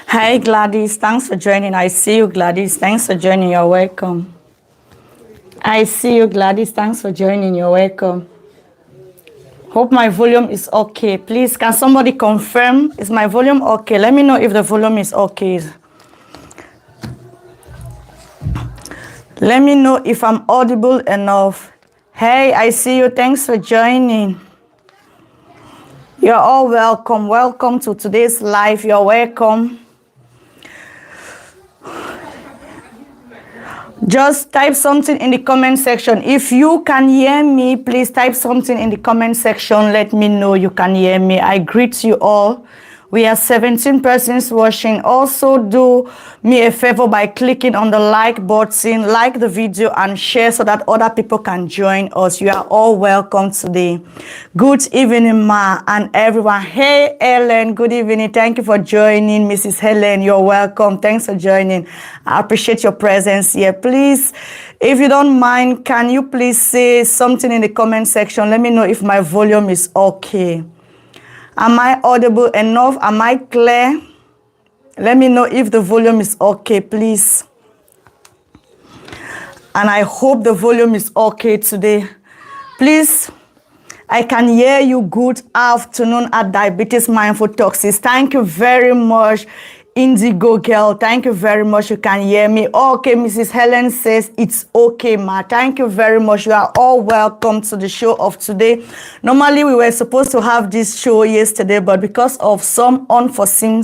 Hi Gladys, thanks for joining. I see you, Gladys. Thanks for joining. You're welcome. I see you, Gladys. Thanks for joining. You're welcome. Hope my volume is okay. Please, can somebody confirm? Is my volume okay? Let me know if the volume is okay. Let me know if I'm audible enough. Hey, I see you. Thanks for joining. You're all welcome. Welcome to today's live. You're welcome. Just type something in the comment section. If you can hear me, please type something in the comment section. Let me know you can hear me. I greet you all. We are 17 persons watching. Also do me a favor by clicking on the like button, like the video and share so that other people can join us. You are all welcome today. Good evening, Ma and everyone. Hey, Ellen, good evening. Thank you for joining. Mrs. Helen, you're welcome. Thanks for joining. I appreciate your presence here. Please, if you don't mind, can you please say something in the comment section? Let me know if my volume is okay. Am I audible enough? Am I clear? Let me know if the volume is okay, please. And I hope the volume is okay today. Please, I can hear you. Good afternoon at Diabetes Mindful Talks. Thank you very much, Indigo Girl. Thank you very much. You can hear me. Okay, Mrs. Helen says it's okay, Ma. Thank you very much. You are all welcome to the show of today. Normally, we were supposed to have this show yesterday, but because of some unforeseen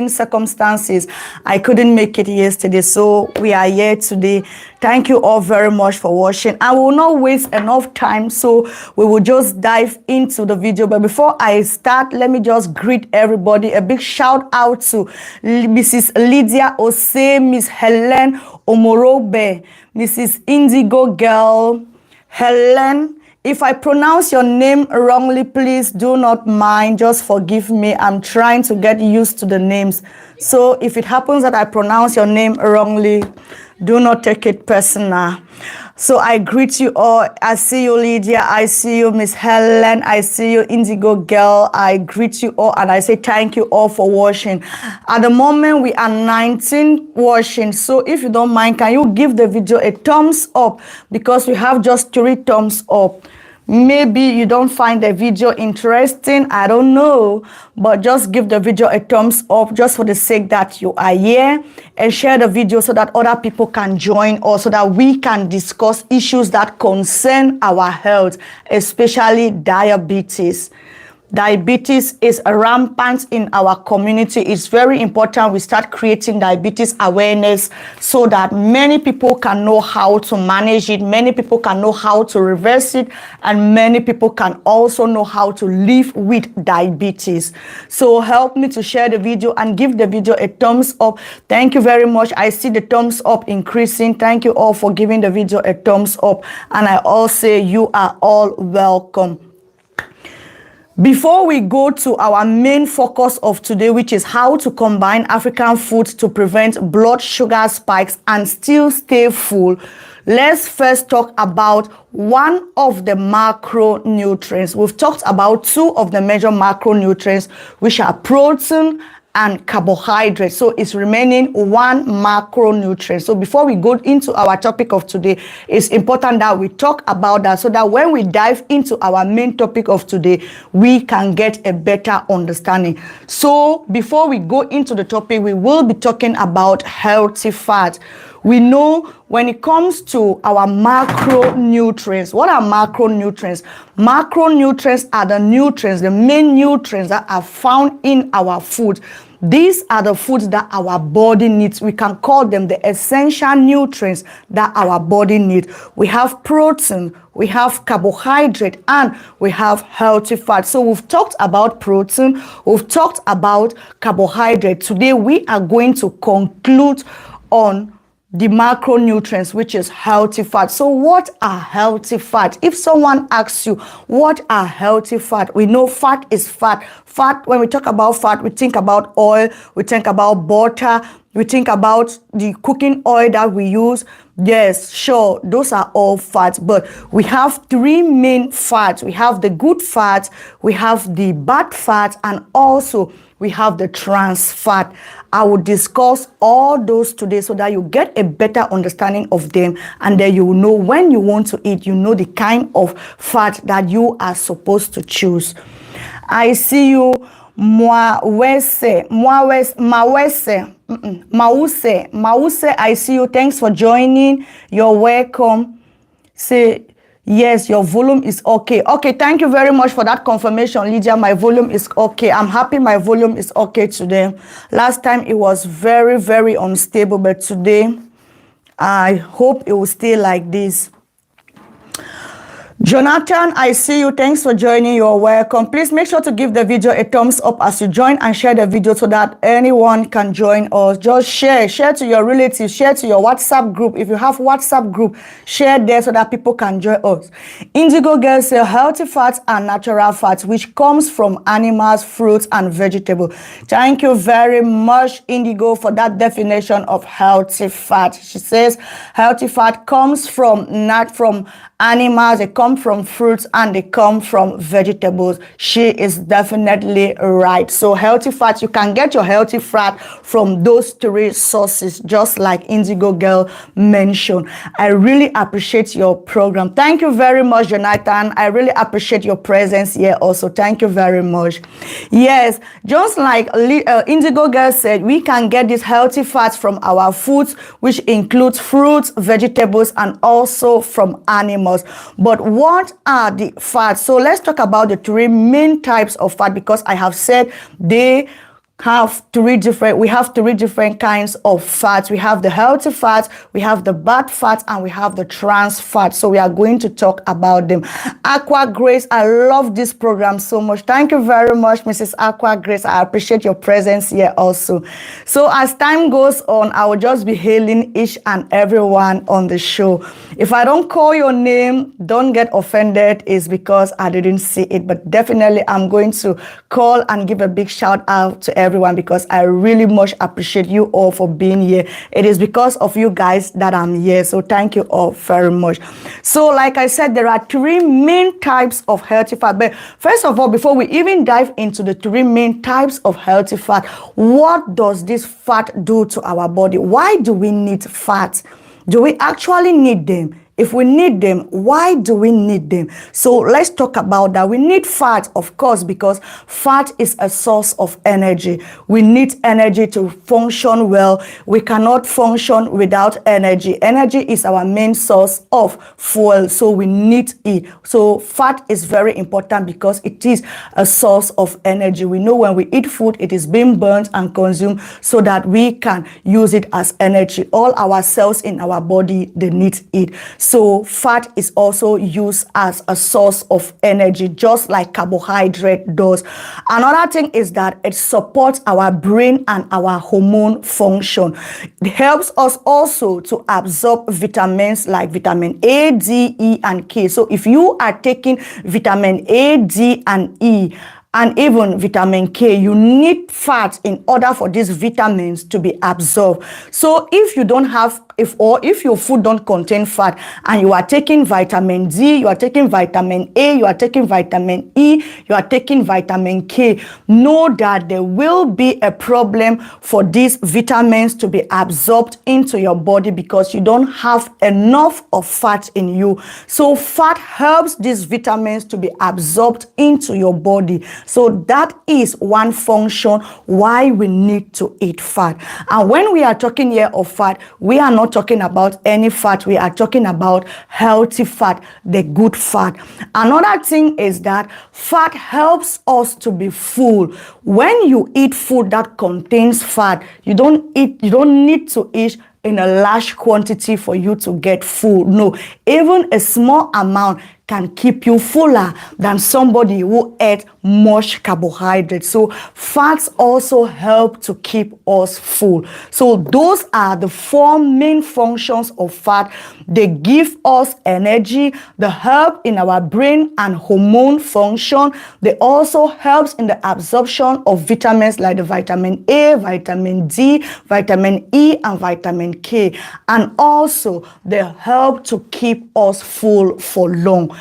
circumstances, I couldn't make it yesterday. So we are here today. Thank you all very much for watching. I will not waste enough time, so we will just dive into the video. But before I start, let me just greet everybody. A big shout out to Mrs. Lydia Ose, Miss Helen Omorobe, Mrs. Indigo Girl, Helen. If I pronounce your name wrongly, please do not mind. Just forgive me. I'm trying to get used to the names. So if it happens that I pronounce your name wrongly, do not take it personal. So I greet you all. I see you, Lydia. I see you, Miss Helen. I see you, Indigo Girl. I greet you all and I say thank you all for watching. At the moment, we are 19 watching. So if you don't mind, can you give the video a thumbs up? Because we have just 3 thumbs up. Maybe you don't find the video interesting, I don't know, but just give the video a thumbs up just for the sake that you are here, and share the video so that other people can join us, so that we can discuss issues that concern our health, especially diabetes. Diabetes is rampant in our community. It's very important we start creating diabetes awareness so that many people can know how to manage it, many people can know how to reverse it, and many people can also know how to live with diabetes. So help me to share the video and give the video a thumbs up. Thank you very much. I see the thumbs up increasing. Thank you all for giving the video a thumbs up. And I all say you are all welcome. Before we go to our main focus of today, which is how to combine African foods to prevent blood sugar spikes and still stay full, let's first talk about one of the macronutrients. We've talked about two of the major macronutrients, which are protein and carbohydrates. So it's remaining one macronutrient. So before we go into our topic of today, it's important that we talk about that so that when we dive into our main topic of today, we can get a better understanding. So before we go into the topic, we will be talking about healthy fat. We know when it comes to our macronutrients, what are macronutrients? Macronutrients are the nutrients, the main nutrients that are found in our food. These are the foods that our body needs. We can call them the essential nutrients that our body needs. We have protein, we have carbohydrate, and we have healthy fat. So we've talked about protein, we've talked about carbohydrate. Today we are going to conclude on the macronutrients, which is healthy fat. So what are healthy fat? If someone asks you, what are healthy fat? We know fat is fat. Fat, when we talk about fat, we think about oil, we think about butter, we think about the cooking oil that we use. Yes, sure, those are all fats, but we have three main fats. We have the good fat, we have the bad fat, and also we have the trans fat. I will discuss all those today so that you get a better understanding of them, and then you will know when you want to eat, you know the kind of fat that you are supposed to choose. I see you, Mawese, I see you. Thanks for joining. You're welcome. Say, yes, your volume is okay. Okay, thank you very much for that confirmation, Lydia. My volume is okay. I'm happy my volume is okay today. Last time it was very, very unstable, but today I hope it will stay like this. Jonathan, I see you. Thanks for joining. You're welcome. Please make sure to give the video a thumbs up as you join and share the video so that anyone can join us. Just share to your relatives, share to your WhatsApp group. If you have WhatsApp group, share there so that people can join us. Indigo Girls say healthy fats are natural fats which comes from animals, fruits, and vegetables. Thank you very much, Indigo, for that definition of healthy fat. She says healthy fat comes from not from animals, they come from fruits, and they come from vegetables. She is definitely right. So healthy fat, you can get your healthy fat from those three sources, just like Indigo Girl mentioned. I really appreciate your program. Thank you very much, Jonathan. I really appreciate your presence here also. Thank you very much. Yes, just like Indigo Girl said, we can get these healthy fats from our foods, which includes fruits, vegetables, and also from animals. But what are the fats? So let's talk about the three main types of fat, because I have said we have three different kinds of fats. We have the healthy fats, we have the bad fats, and we have the trans fats. So we are going to talk about them. Aqua Grace, I love this program so much. Thank you very much, Mrs. Aqua Grace. I appreciate your presence here also. So as time goes on, I will just be hailing each and everyone on the show. If I don't call your name, don't get offended. It's because I didn't see it, but definitely I'm going to call and give a big shout out to everyone, because I really much appreciate you all for being here. It is because of you guys that I'm here. So thank you all very much. So like I said, there are three main types of healthy fat. But first of all, before we even dive into the three main types of healthy fat, what does this fat do to our body? Why do we need fat? Do we actually need them? If we need them, why do we need them? So let's talk about that. We need fat, of course, because fat is a source of energy. We need energy to function well. We cannot function without energy. Energy is our main source of fuel, so we need it. So fat is very important because it is a source of energy. We know when we eat food, it is being burnt and consumed so that we can use it as energy. All our cells in our body, they need it. So fat is also used as a source of energy, just like carbohydrate does. Another thing is that it supports our brain and our hormone function. It helps us also to absorb vitamins like vitamin A, D, E, and K. So if you are taking vitamin A, D, and E, and even vitamin K, you need fat in order for these vitamins to be absorbed. So if you don't have, if your food don't contain fat and you are taking vitamin D, you are taking vitamin A, you are taking vitamin E, you are taking vitamin K, know that there will be a problem for these vitamins to be absorbed into your body because you don't have enough of fat in you. So fat helps these vitamins to be absorbed into your body. So that is one function why we need to eat fat. And when we are talking here of fat, we are not talking about any fat. We are talking about healthy fat, the good fat. Another thing is that fat helps us to be full. When you eat food that contains fat, you don't need to eat in a large quantity for you to get full. No, even a small amount can keep you fuller than somebody who ate much carbohydrate. So fats also help to keep us full. So those are the four main functions of fat. They give us energy, they help in our brain and hormone function. They also help in the absorption of vitamins like the vitamin A, vitamin D, vitamin E, and vitamin K. And also they help to keep us full for long.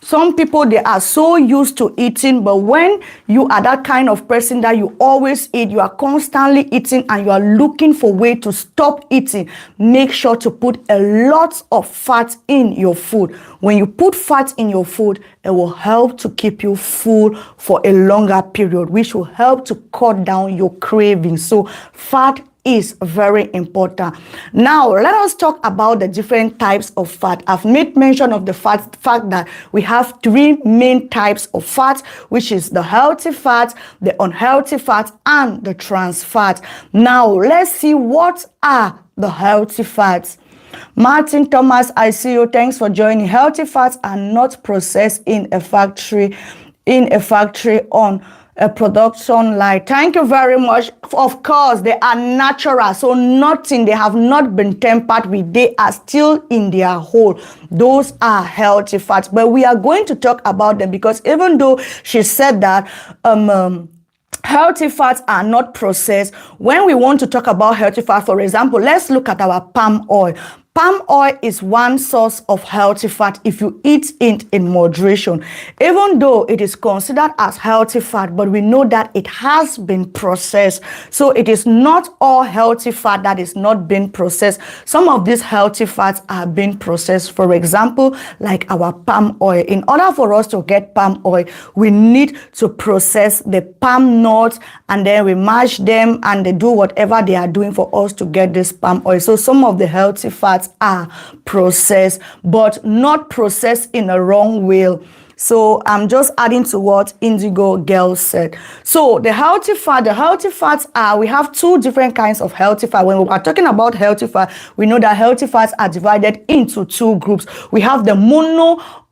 Some people, they are so used to eating, but when you are that kind of person that you always eat, you are constantly eating and you are looking for a way to stop eating, make sure to put a lot of fat in your food. When you put fat in your food, it will help to keep you full for a longer period, which will help to cut down your cravings. So fat is very important. Now, let us talk about the different types of fat. I've made mention of the fact that we have three main types of fat, which is the healthy fat, the unhealthy fat, and the trans fat. Now, let's see what are the healthy fats. Martin Thomas, I see you. Thanks for joining. Healthy fats are not processed in a factory on a production line. Thank you very much. Of course, they are natural, so nothing, they have not been tampered with. They are still in their whole. Those are healthy fats, but we are going to talk about them because even though she said that healthy fats are not processed, when we want to talk about healthy fat, for example, let's look at our palm oil. Palm oil is one source of healthy fat if you eat it in moderation. Even though it is considered as healthy fat, but we know that it has been processed. So it is not all healthy fat that is not being processed. Some of these healthy fats are being processed. For example, like our palm oil. In order for us to get palm oil, we need to process the palm nuts and then we mash them and they do whatever they are doing for us to get this palm oil. So some of the healthy fats are processed, but not processed in a wrong way. So I'm just adding to what Indigo Girl said. So the healthy fats are, we have two different kinds of healthy fat. When we are talking about healthy fat, we know that healthy fats are divided into two groups. We have the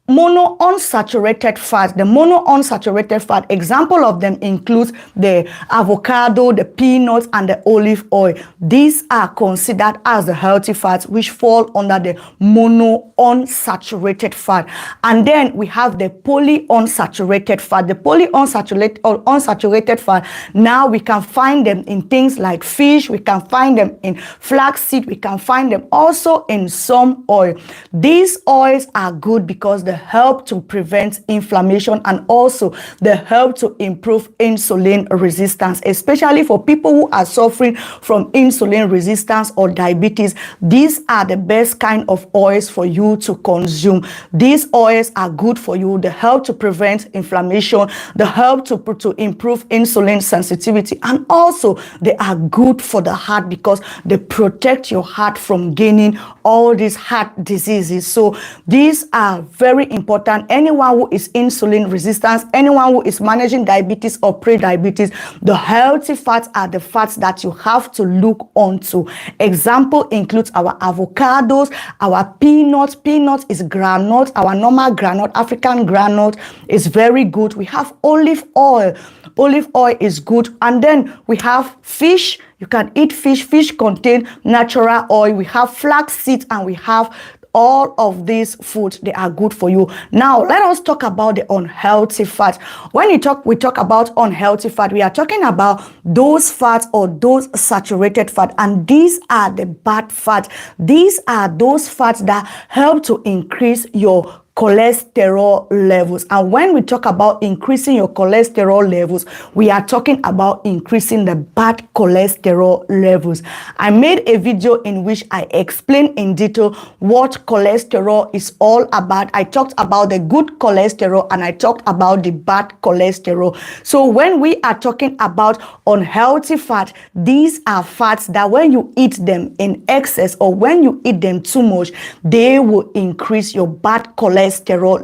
monounsaturated fat. The monounsaturated fat, example of them includes the avocado, the peanuts, and the olive oil. These are considered as the healthy fats, which fall under the monounsaturated fat. And then we have the polyunsaturated fat. The polyunsaturated fat, now we can find them in things like fish, we can find them in flaxseed, we can find them also in some oil. These oils are good because they help to prevent inflammation and also they help to improve insulin resistance, especially for people who are suffering from insulin resistance or diabetes. These are the best kind of oils for you to consume. These oils are good for you. They help to prevent inflammation. They help to improve insulin sensitivity, and also they are good for the heart because they protect your heart from gaining all these heart diseases. So these are very very important. Anyone who is insulin resistant, anyone who is managing diabetes or pre-diabetes, the healthy fats are the fats that you have to look onto. Example includes our avocados, our peanuts. Peanuts is granite. Our normal granite, African granite, is very good. We have olive oil. Olive oil is good. And then we have fish. You can eat fish. Fish contain natural oil. We have flax seeds, and we have all of these foods. They are good for you. Now let us talk about the unhealthy fat. When we talk about unhealthy fat, we are talking about those fats or those saturated fat, and these are the bad fat. These are those fats that help to increase your cholesterol levels. And when we talk about increasing your cholesterol levels, we are talking about increasing the bad cholesterol levels. I made a video in which I explained in detail what cholesterol is all about. I talked about the good cholesterol and I talked about the bad cholesterol. So when we are talking about unhealthy fat, these are fats that when you eat them in excess or when you eat them too much, they will increase your bad cholesterol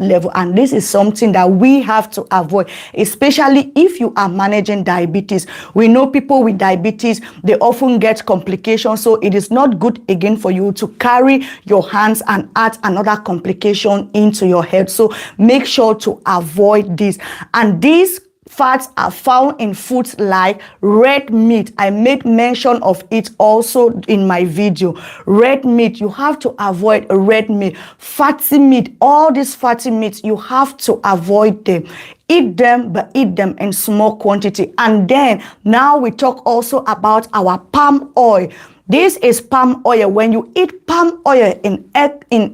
level, and this is something that we have to avoid, especially if you are managing diabetes. We know people with diabetes, they often get complications, so it is not good again for you to carry your hands and add another complication into your head. So make sure to avoid this. And these fats are found in foods like red meat. I made mention of it also in my video. Red meat, you have to avoid red meat. Fatty meat, all these fatty meats, you have to avoid them. Eat them, but eat them in small quantity. And then now we talk also about our palm oil. This is palm oil. When you eat palm oil in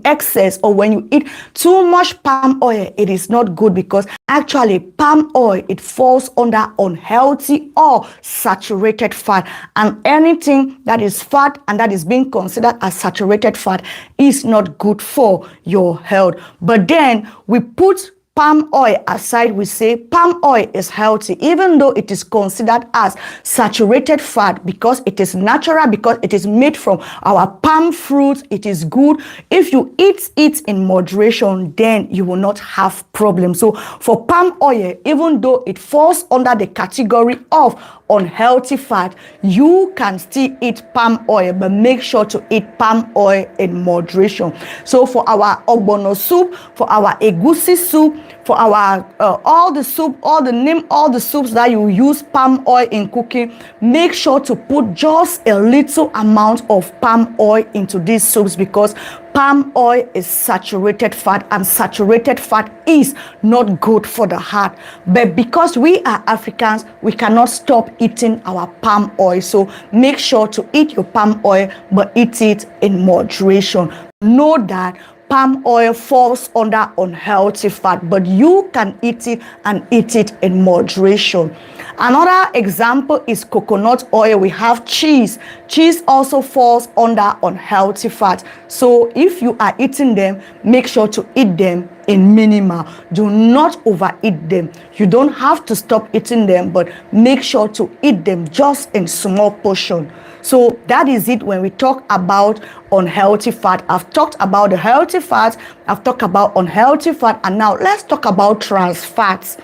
excess, or when you eat too much palm oil, it is not good, because actually palm oil, it falls under unhealthy or saturated fat. And anything that is fat and that is being considered as saturated fat is not good for your health. But then we put palm oil aside, we say palm oil is healthy, even though it is considered as saturated fat, because it is natural, because it is made from our palm fruits. It is good. If you eat it in moderation, then you will not have problems. So for palm oil, even though it falls under the category of unhealthy fat, you can still eat palm oil, but make sure to eat palm oil in moderation. So for our ogbono soup, for our egusi soup, for our all the soups that you use palm oil in cooking, make sure to put just a little amount of palm oil into these soups, because palm oil is saturated fat, and saturated fat is not good for the heart. But because we are Africans, we cannot stop eating our palm oil. So make sure to eat your palm oil, but eat it in moderation. Know that palm oil falls under unhealthy fat, but you can eat it and eat it in moderation. Another example is coconut oil. We have cheese. Cheese also falls under unhealthy fat. So if you are eating them, make sure to eat them in minimal. Do not overeat them. You don't have to stop eating them, but make sure to eat them just in small portion. So that is it when we talk about unhealthy fat. I've talked about the healthy fat, I've talked about unhealthy fat, and now let's talk about trans fats.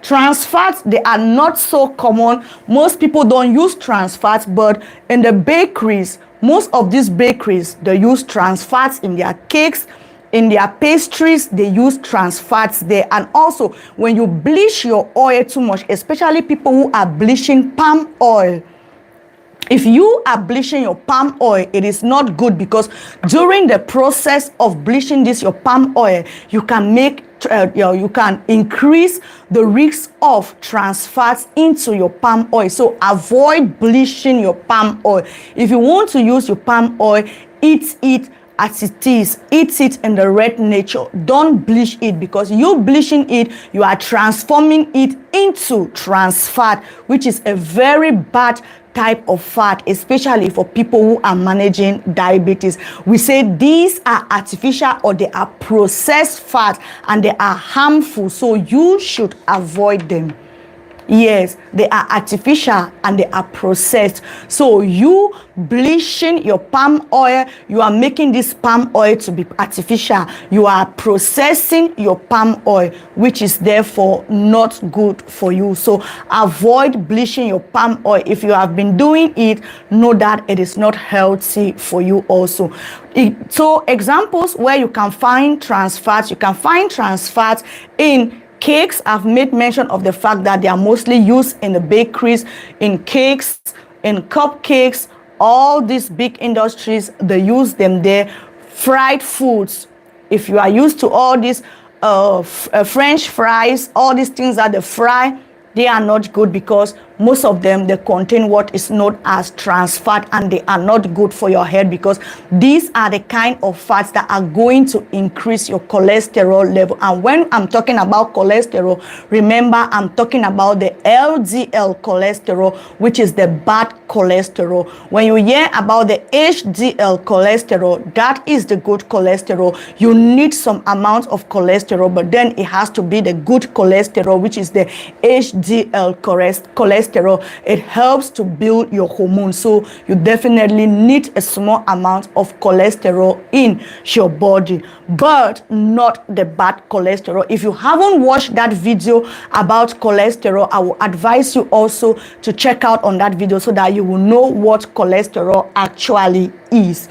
Trans fats, they are not so common. Most people don't use trans fats, but in the bakeries, most of these bakeries, they use trans fats in their cakes, in their pastries. They use trans fats there. And also, when you bleach your oil too much, especially people who are bleaching palm oil, if you are bleaching your palm oil, it is not good, because during the process of bleaching your palm oil, you can increase the risk of trans fats into your palm oil. So avoid bleaching your palm oil. If you want to use your palm oil, eat it as it is. Eat it in the red nature. Don't bleach it, because you bleaching it, you are transforming it into trans fat, which is a very bad type of fat, especially for people who are managing diabetes. We say these are artificial or they are processed fat, and they are harmful, so you should avoid them. Yes, they are artificial and they are processed. So you bleaching your palm oil, you are making this palm oil to be artificial. You are processing your palm oil, which is therefore not good for you. So avoid bleaching your palm oil. If you have been doing it, know that it is not healthy for you also. So examples where you can find trans fats, you can find trans fats in cakes. I've made mention of the fact that they are mostly used in the bakeries, in cakes, in cupcakes, all these big industries, they use them there. Fried foods, if you are used to all these French fries, all these things that they fry, they are not good because most of them, they contain what is known as trans fat, and they are not good for your health because these are the kind of fats that are going to increase your cholesterol level. And when I'm talking about cholesterol, remember I'm talking about the LDL cholesterol, which is the bad cholesterol. When you hear about the HDL cholesterol, that is the good cholesterol. You need some amount of cholesterol, but then it has to be the good cholesterol, which is the HDL cholesterol. It helps to build your hormones, so you definitely need a small amount of cholesterol in your body, but not the bad cholesterol. If you haven't watched that video about cholesterol, I will advise you also to check out on that video so that you will know what cholesterol actually is.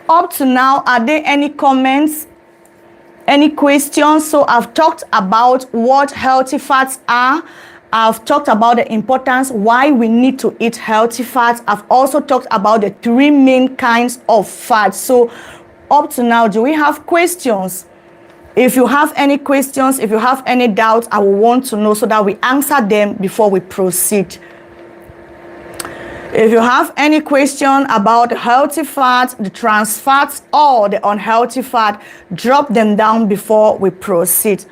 Up to now, are there any comments, any questions? So I've talked about what healthy fats are. I've talked about the importance why we need to eat healthy fats. I've also talked about the 3 main kinds of fats. So up to now, do we have questions? If you have any questions, if you have any doubts, I will want to know so that we answer them before we proceed. If you have any question about the healthy fat, the trans fats, or the unhealthy fat, drop them down before we proceed.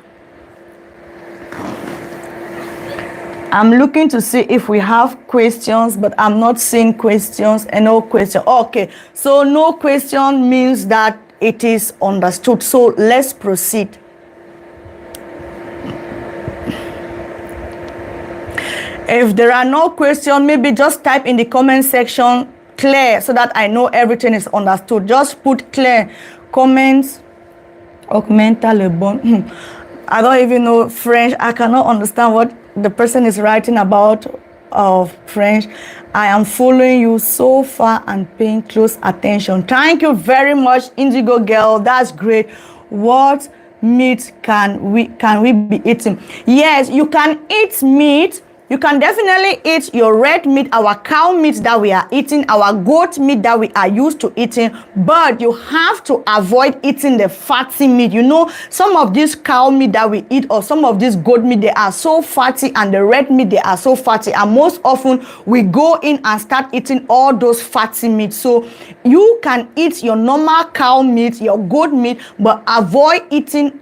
I'm looking to see if we have questions, but I'm not seeing questions and no question. Okay, so no question means that it is understood. So let's proceed. If there are no questions, maybe just type in the comment section clear so that I know everything is understood. Just put clear comments. Augmenta le bon. I don't even know French. I cannot understand what the person is writing about French. I am following you so far and paying close attention. Thank you very much, Indigo Girl. That's great. What meat can we be eating? Yes, you can eat meat. You can definitely eat your red meat, our cow meat that we are eating, our goat meat that we are used to eating, but you have to avoid eating the fatty meat. You know, some of this cow meat that we eat or some of this goat meat, they are so fatty, and the red meat, they are so fatty, and most often we go in and start eating all those fatty meat. So you can eat your normal cow meat, your goat meat, but avoid eating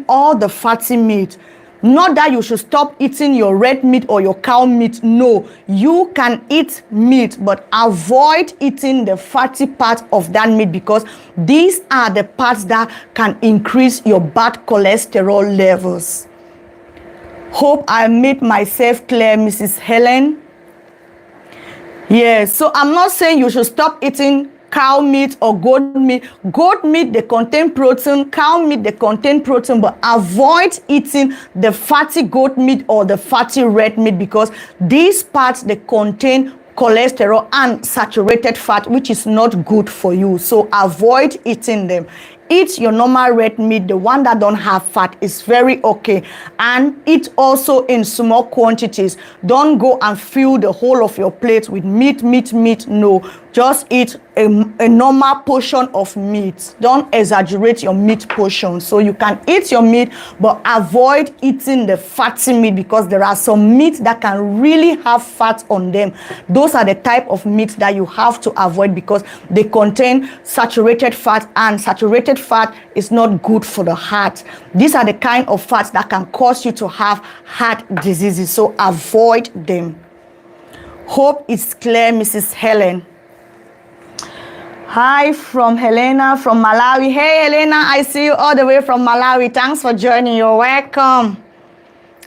all the fatty meat. Not that you should stop eating your red meat or your cow meat. No, you can eat meat, but avoid eating the fatty part of that meat because these are the parts that can increase your bad cholesterol levels. Hope I made myself clear, Mrs. Helen. Yes, so I'm not saying you should stop eating cow meat or goat meat. Goat meat, they contain protein. Cow meat, they contain protein, but avoid eating the fatty goat meat or the fatty red meat because these parts, they contain cholesterol and saturated fat, which is not good for you. So avoid eating them. Eat your normal red meat, the one that don't have fat is very okay, and eat also in small quantities. Don't go and fill the whole of your plate with meat. No, just eat a normal portion of meat. Don't exaggerate your meat portion. So you can eat your meat, but avoid eating the fatty meat because there are some meat that can really have fat on them. Those are the type of meat that you have to avoid because they contain saturated fat, and saturated fat is not good for the heart. These are the kind of fats that can cause you to have heart diseases, so avoid them. Hope it's clear, Mrs. Helen. Hi from Helena from Malawi. Hey Helena, I see you all the way from Malawi. Thanks for joining. You're welcome.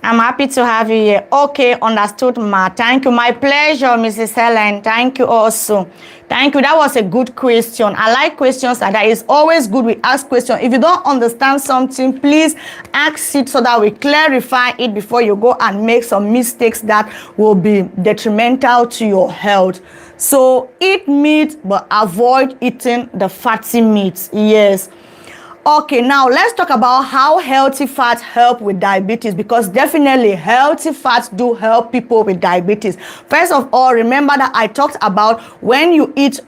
I'm happy to have you here. Okay, understood, ma. Thank you. My pleasure, Mrs. Helen. Thank you also. Thank you. That was a good question. I like questions like that. It's always good we ask questions. If you don't understand something, please ask it so that we clarify it before you go and make some mistakes that will be detrimental to your health. So eat meat, but avoid eating the fatty meats. Yes. Okay, now let's talk about how healthy fats help with diabetes, because definitely healthy fats do help people with diabetes. First of all, remember that I talked about when you eat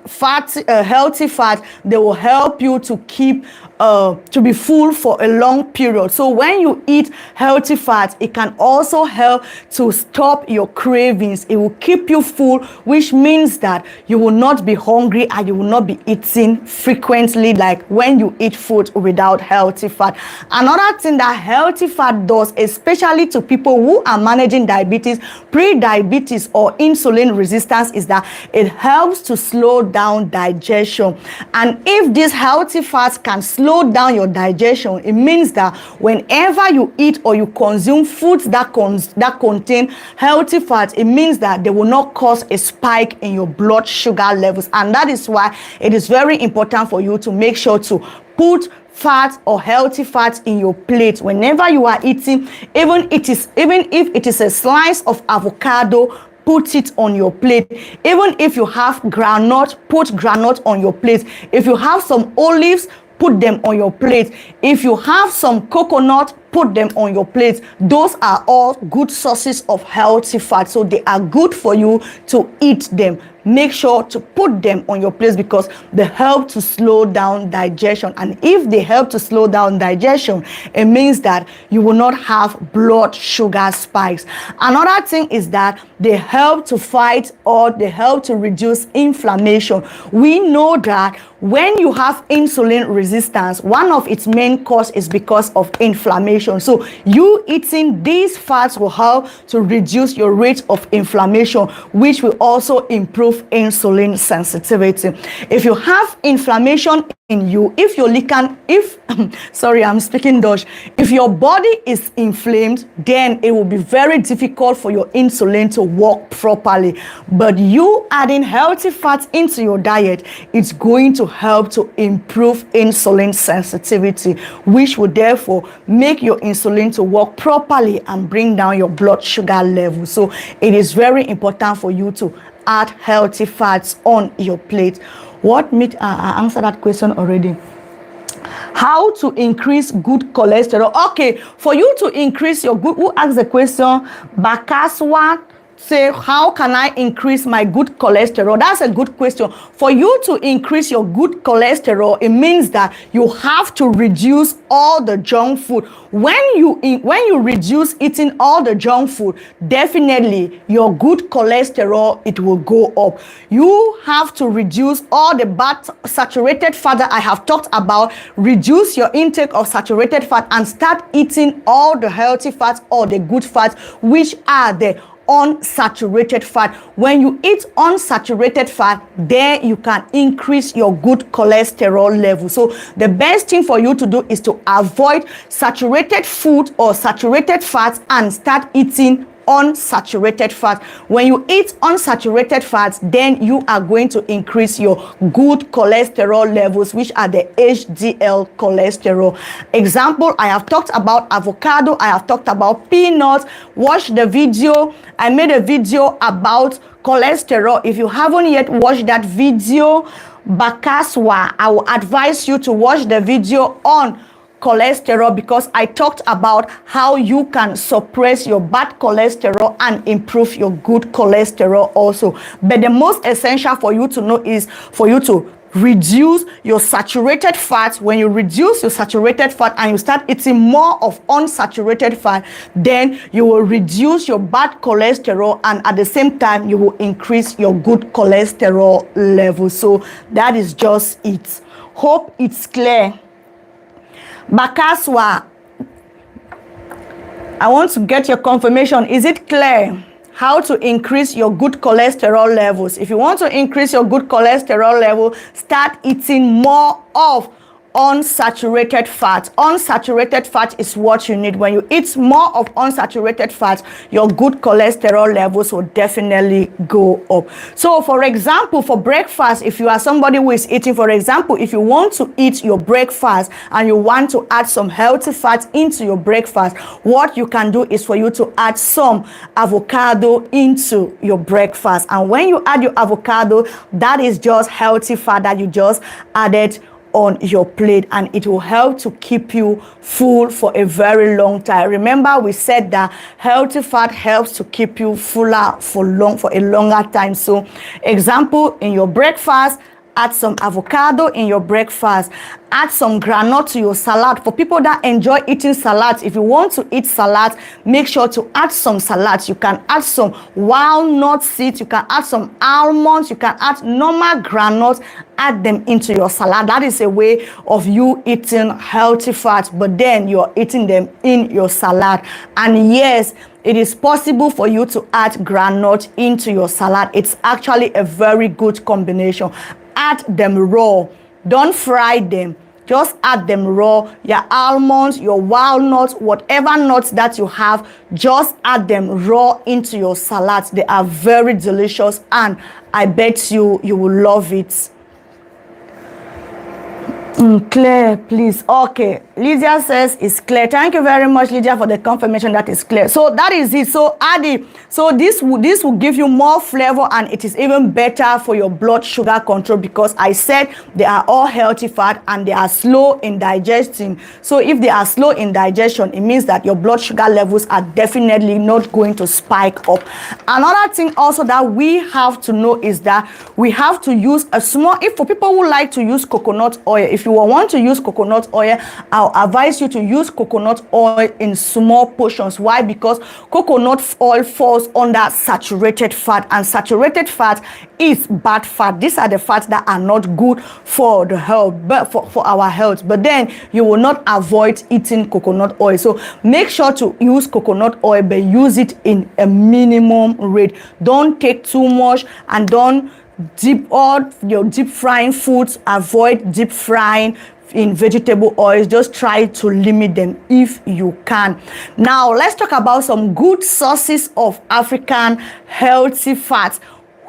healthy fat, they will help you to keep to be full for a long period. So when you eat healthy fats, it can also help to stop your cravings. It will keep you full, which means that you will not be hungry and you will not be eating frequently like when you eat food without healthy fat. Another thing that healthy fat does, especially to people who are managing diabetes, pre-diabetes or insulin resistance, is that it helps to slow down digestion. And if these healthy fats can slow down your digestion, it means that whenever you eat or you consume foods that contain healthy fats, it means that they will not cause a spike in your blood sugar levels. And that is why it is very important for you to make sure to put fat or healthy fats in your plate whenever you are eating. Even if it is a slice of avocado, put it on your plate. Even if you have groundnut, put groundnut on your plate. If you have some olives, put them on your plate. If you have some coconut, put them on your plate. Those are all good sources of healthy fat, so they are good for you to eat them. Make sure to put them on your plate because they help to slow down digestion. And if they help to slow down digestion, it means that you will not have blood sugar spikes. Another thing is that they help to fight or they help to reduce inflammation. We know that when you have insulin resistance, one of its main cause is because of inflammation. So you eating these fats will help to reduce your rate of inflammation, which will also improve insulin sensitivity. If you have inflammation in you, if your body is inflamed, then it will be very difficult for your insulin to work properly. But you adding healthy fats into your diet, it's going to help to improve insulin sensitivity, which will therefore make your insulin to work properly and bring down your blood sugar level. So it is very important for you to add healthy fats on your plate. What meat? I answered that question already. How to increase good cholesterol? Okay, for you to increase your good, who asked the question? Bakaswa say, how can I increase my good cholesterol? That's a good question. For you to increase your good cholesterol, it means that you have to reduce all the junk food. When you reduce eating all the junk food, definitely your good cholesterol, it will go up. You have to reduce all the bad saturated fat that I have talked about. Reduce your intake of saturated fat and start eating all the healthy fats or the good fats, which are the unsaturated fat. When you eat unsaturated fat, then you can increase your good cholesterol level. So the best thing for you to do is to avoid saturated food or saturated fats and start eating unsaturated fat. When you eat unsaturated fats, then you are going to increase your good cholesterol levels, which are the HDL cholesterol. Example, I have talked about avocado, I have talked about peanuts. Watch the video. I made a video about cholesterol. If you haven't yet watched that video, Bakaswa, I will advise you to watch the video on cholesterol, because I talked about how you can suppress your bad cholesterol and improve your good cholesterol also. But the most essential for you to know is for you to reduce your saturated fat. When you reduce your saturated fat and you start eating more of unsaturated fat, then you will reduce your bad cholesterol, and at the same time you will increase your good cholesterol level. So that is just it. Hope it's clear. Bakaswa, I want to get your confirmation. Is it clear how to increase your good cholesterol levels? If you want to increase your good cholesterol level, start eating more of unsaturated fat. Unsaturated fat is what you need. When you eat more of unsaturated fat, your good cholesterol levels will definitely go up. So for example, for breakfast, if you are somebody who is eating, for example, if you want to eat your breakfast and you want to add some healthy fat into your breakfast, what you can do is for you to add some avocado into your breakfast. And when you add your avocado, that is just healthy fat that you just added on your plate, and it will help to keep you full for a very long time. Remember, we said that healthy fat helps to keep you fuller for a longer time. So example, in your breakfast, add some avocado in your breakfast. Add some groundnut to your salad. For people that enjoy eating salads, if you want to eat salad, make sure to add some salads. You can add some walnut seeds, you can add some almonds, you can add normal groundnuts, add them into your salad. That is a way of you eating healthy fats, but then you're eating them in your salad. And yes, it is possible for you to add groundnut into your salad. It's actually a very good combination. Add them raw. Don't fry them. Just add them raw. Your almonds, your walnuts, whatever nuts that you have, just add them raw into your salad. They are very delicious, and I bet you will love it. Clear, please. Okay, Lydia says it's clear. Thank you very much, Lydia, for the confirmation that is clear. So that is it. So Adi, so this will give you more flavor, and it is even better for your blood sugar control, because I said they are all healthy fat and they are slow in digesting. So if they are slow in digestion, it means that your blood sugar levels are definitely not going to spike up. Another thing also that we have to know is that we have to use a small, if for people who like to use coconut oil, if you want to use coconut oil, I'll advise you to use coconut oil in small portions. Why? Because coconut oil falls under saturated fat, and saturated fat is bad fat. These are the fats that are not good for the health, but for our health. But then you will not avoid eating coconut oil. So make sure to use coconut oil, but use it in a minimum rate. Don't take too much, and don't deep frying foods. Avoid deep frying in vegetable oils. Just try to limit them if you can. Now let's talk about some good sources of African healthy fats.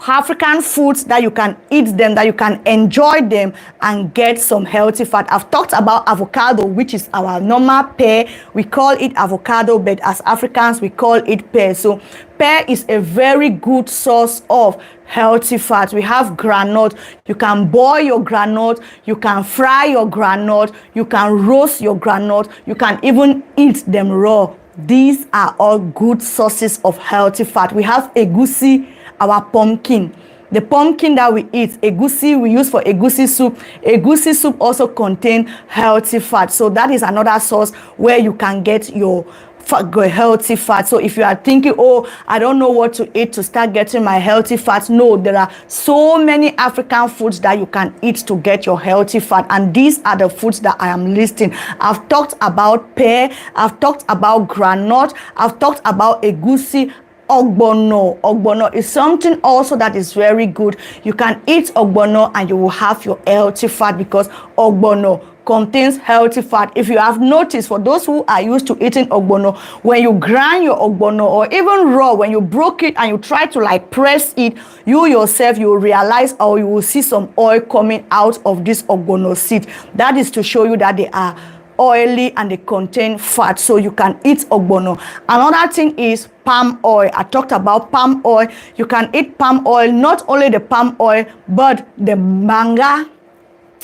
African foods that you can eat them, that you can enjoy them and get some healthy fat. I've talked about avocado, which is our normal pear. We call it avocado, but as Africans we call it pear. So pear is a very good source of healthy fat. We have groundnut. You can boil your groundnut, you can fry your groundnut, you can roast your groundnut, you can even eat them raw. These are all good sources of healthy fat. We have egusi, our pumpkin. The pumpkin that we eat, egusi, we use for egusi soup. Egusi soup also contains healthy fat. So that is another source where you can get your healthy fat. So if you are thinking, oh, I don't know what to eat to start getting my healthy fat, no, there are so many African foods that you can eat to get your healthy fat, and these are the foods that I am listing. I've talked about pear, I've talked about groundnut, I've talked about egusi. Ogbono is something also that is very good. You can eat ogbono and you will have your healthy fat, because ogbono contains healthy fat. If you have noticed, for those who are used to eating ogbono, when you grind your ogbono, or even raw, when you broke it and you try to like press it, you yourself, you will realize, or you will see some oil coming out of this ogbono seed. That is to show you that they are oily and they contain fat, so you can eat ogbono. Another thing is palm oil. I talked about palm oil. You can eat palm oil, not only the palm oil, but the manga.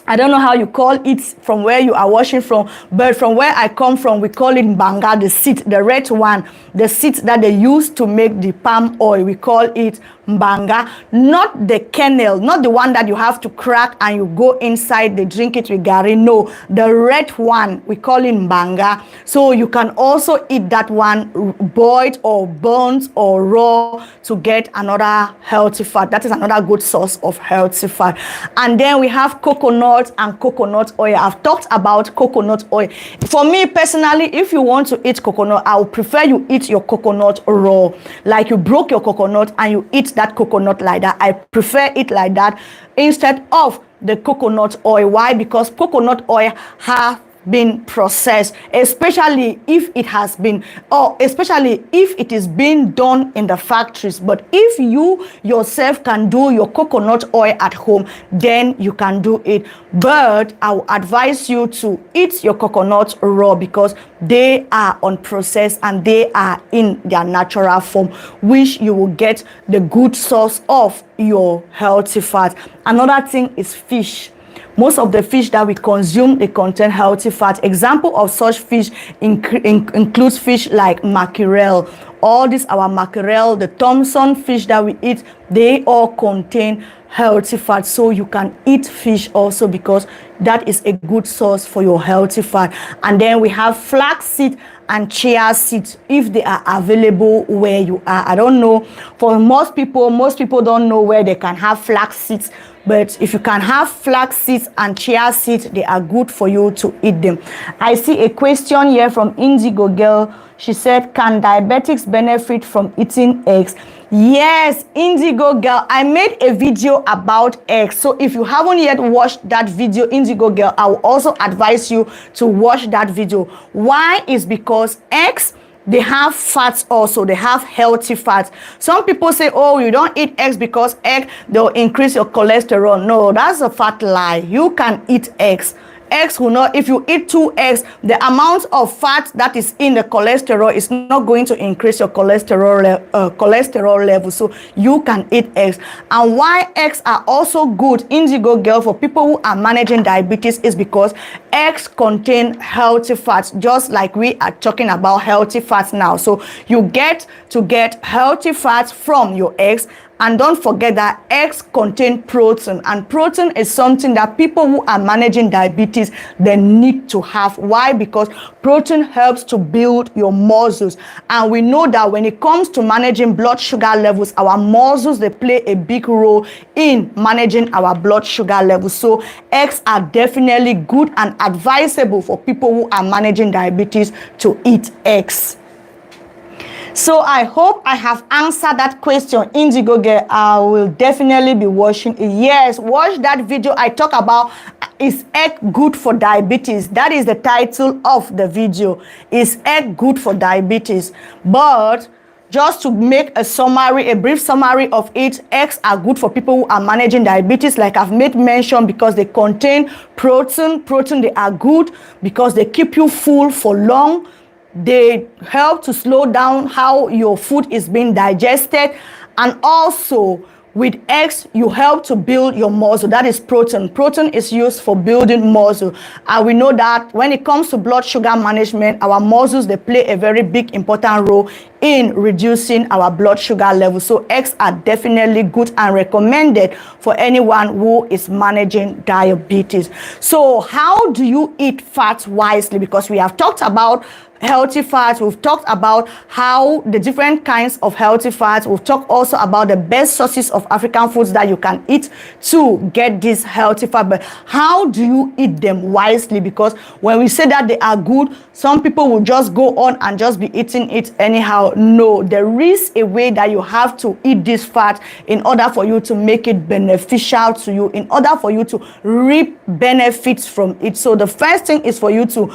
I don't know how you call it from where you are watching from, but from where I come from, we call it mbanga, the seed, the red one, the seed that they use to make the palm oil. We call it mbanga, not the kernel, not the one that you have to crack and you go inside, they drink it with gari. No, the red one, we call it mbanga. So you can also eat that one boiled or burnt or raw to get another healthy fat. That is another good source of healthy fat. And then we have coconut and coconut oil. I've talked about coconut oil. For me personally, if you want to eat coconut, I would prefer you eat your coconut raw. Like you broke your coconut and you eat that coconut like that. I prefer it like that instead of the coconut oil. Why? Because coconut oil have been processed, especially if it has been, or especially if it is being done in the factories. But if you yourself can do your coconut oil at home, then you can do it. But I will advise you to eat your coconut raw, because they are unprocessed and they are in their natural form, which you will get the good source of your healthy fat. Another thing is fish. Most of the fish that we consume, they contain healthy fat. Example of such fish includes fish like mackerel. All these our mackerel, the Thompson fish that we eat, they all contain healthy fat. So you can eat fish also, because that is a good source for your healthy fat. And then we have flaxseed and chia seeds, if they are available where you are. I don't know, for most people don't know where they can have flax seeds. But if you can have flax seeds and chia seeds, they are good for you to eat them. I see a question here from Indigo Girl. She said, can diabetics benefit from eating eggs? Yes, Indigo Girl, I made a video about eggs. So if you haven't yet watched that video, Indigo Girl, I will also advise you to watch that video. Why? Is because eggs, they have fats also. They have healthy fats. Some people say, oh, you don't eat eggs because egg, they'll increase your cholesterol. No, that's a fat lie. You can eat eggs. Eggs will not, if you eat 2 eggs, the amount of fat that is in the cholesterol is not going to increase your cholesterol level. So you can eat eggs. And why eggs are also good, Indigo Girl, for people who are managing diabetes, is because eggs contain healthy fats, just like we are talking about healthy fats now. So you get to get healthy fats from your eggs. And don't forget that eggs contain protein, and protein is something that people who are managing diabetes, they need to have. Why? Because protein helps to build your muscles. And we know that when it comes to managing blood sugar levels, our muscles, they play a big role in managing our blood sugar levels. So eggs are definitely good and advisable for people who are managing diabetes to eat eggs. So I hope I have answered that question, Indigo Girl. I will definitely be watching it. Yes, watch that video. I talk about, is egg good for diabetes? That is the title of the video. Is egg good for diabetes? But just to make a summary, a brief summary of it, eggs are good for people who are managing diabetes, like I've made mention, because they contain protein. Protein, they are good because they keep you full for long. They help to slow down how your food is being digested. And also with eggs, you help to build your muscle. That is protein. Protein is used for building muscle. And we know that when it comes to blood sugar management, our muscles, they play a very big important role in reducing our blood sugar level. So eggs are definitely good and recommended for anyone who is managing diabetes. So how do you eat fat wisely? Because we have talked about healthy fats, we've talked about how the different kinds of healthy fats, we've talked also about the best sources of African foods that you can eat to get this healthy fat. But how do you eat them wisely? Because when we say that they are good, some people will just go on and just be eating it anyhow. No, there is a way that you have to eat this fat in order for you to make it beneficial to you, in order for you to reap benefits from it. So the first thing is for you to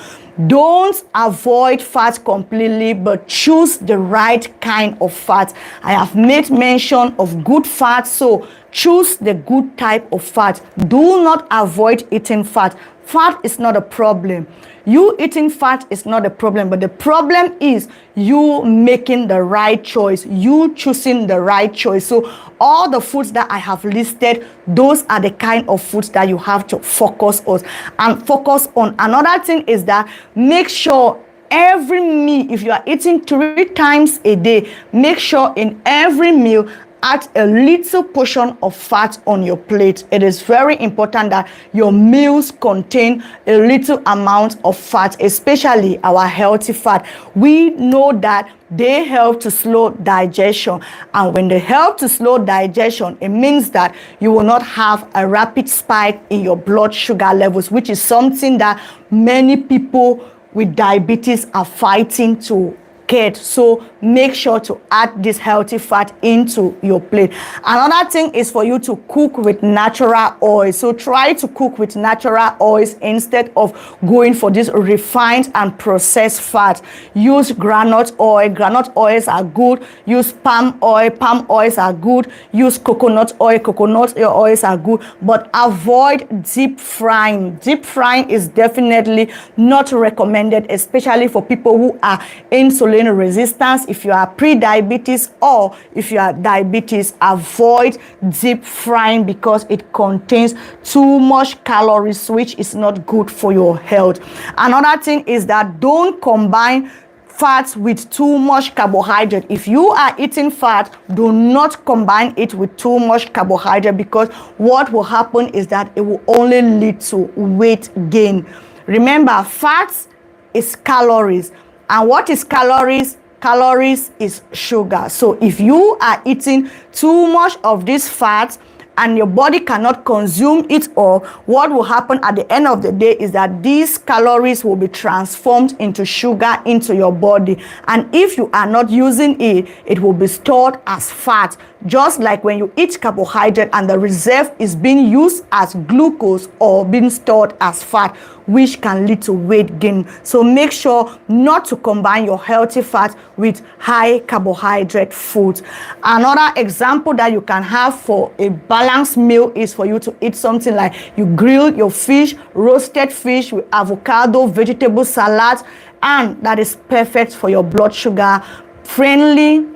don't avoid fat completely, but choose the right kind of fat. I have made mention of good fat, so choose the good type of fat. Do not avoid eating fat. Fat is not a problem. You eating fat is not a problem, but the problem is you making the right choice, you choosing the right choice. So all the foods that I have listed, those are the kind of foods that you have to focus on. And focus on. Another thing is that make sure every meal, if you are eating 3 times a day, make sure in every meal add a little portion of fat on your plate. It is very important that your meals contain a little amount of fat, especially our healthy fat. We know that they help to slow digestion, and when they help to slow digestion, it means that you will not have a rapid spike in your blood sugar levels, which is something that many people with diabetes are fighting to get. So make sure to add this healthy fat into your plate. Another thing is for you to cook with natural oil. So try to cook with natural oils instead of going for this refined and processed fat. Use groundnut oil. Groundnut oils are good. Use palm oil. Palm oils are good. Use coconut oil. Coconut oils are good. But avoid deep frying. Deep frying is definitely not recommended, especially for people who are insulin resistance. If you are pre-diabetes or if you are diabetes, avoid deep frying because it contains too much calories, which is not good for your health. Another thing is that don't combine fats with too much carbohydrate. If you are eating fat, do not combine it with too much carbohydrate, because what will happen is that it will only lead to weight gain. Remember, fats is calories, and what is calories? Calories is sugar. So if you are eating too much of this fat and your body cannot consume it all, what will happen at the end of the day is that these calories will be transformed into sugar into your body, and if you are not using it, it will be stored as fat, just like when you eat carbohydrate and the reserve is being used as glucose or being stored as fat, which can lead to weight gain. So make sure not to combine your healthy fat with high carbohydrate foods. Another example that you can have for a balanced meal is for you to eat something like you grill your fish, roasted fish with avocado, vegetable salad, and that is perfect for your blood sugar friendly,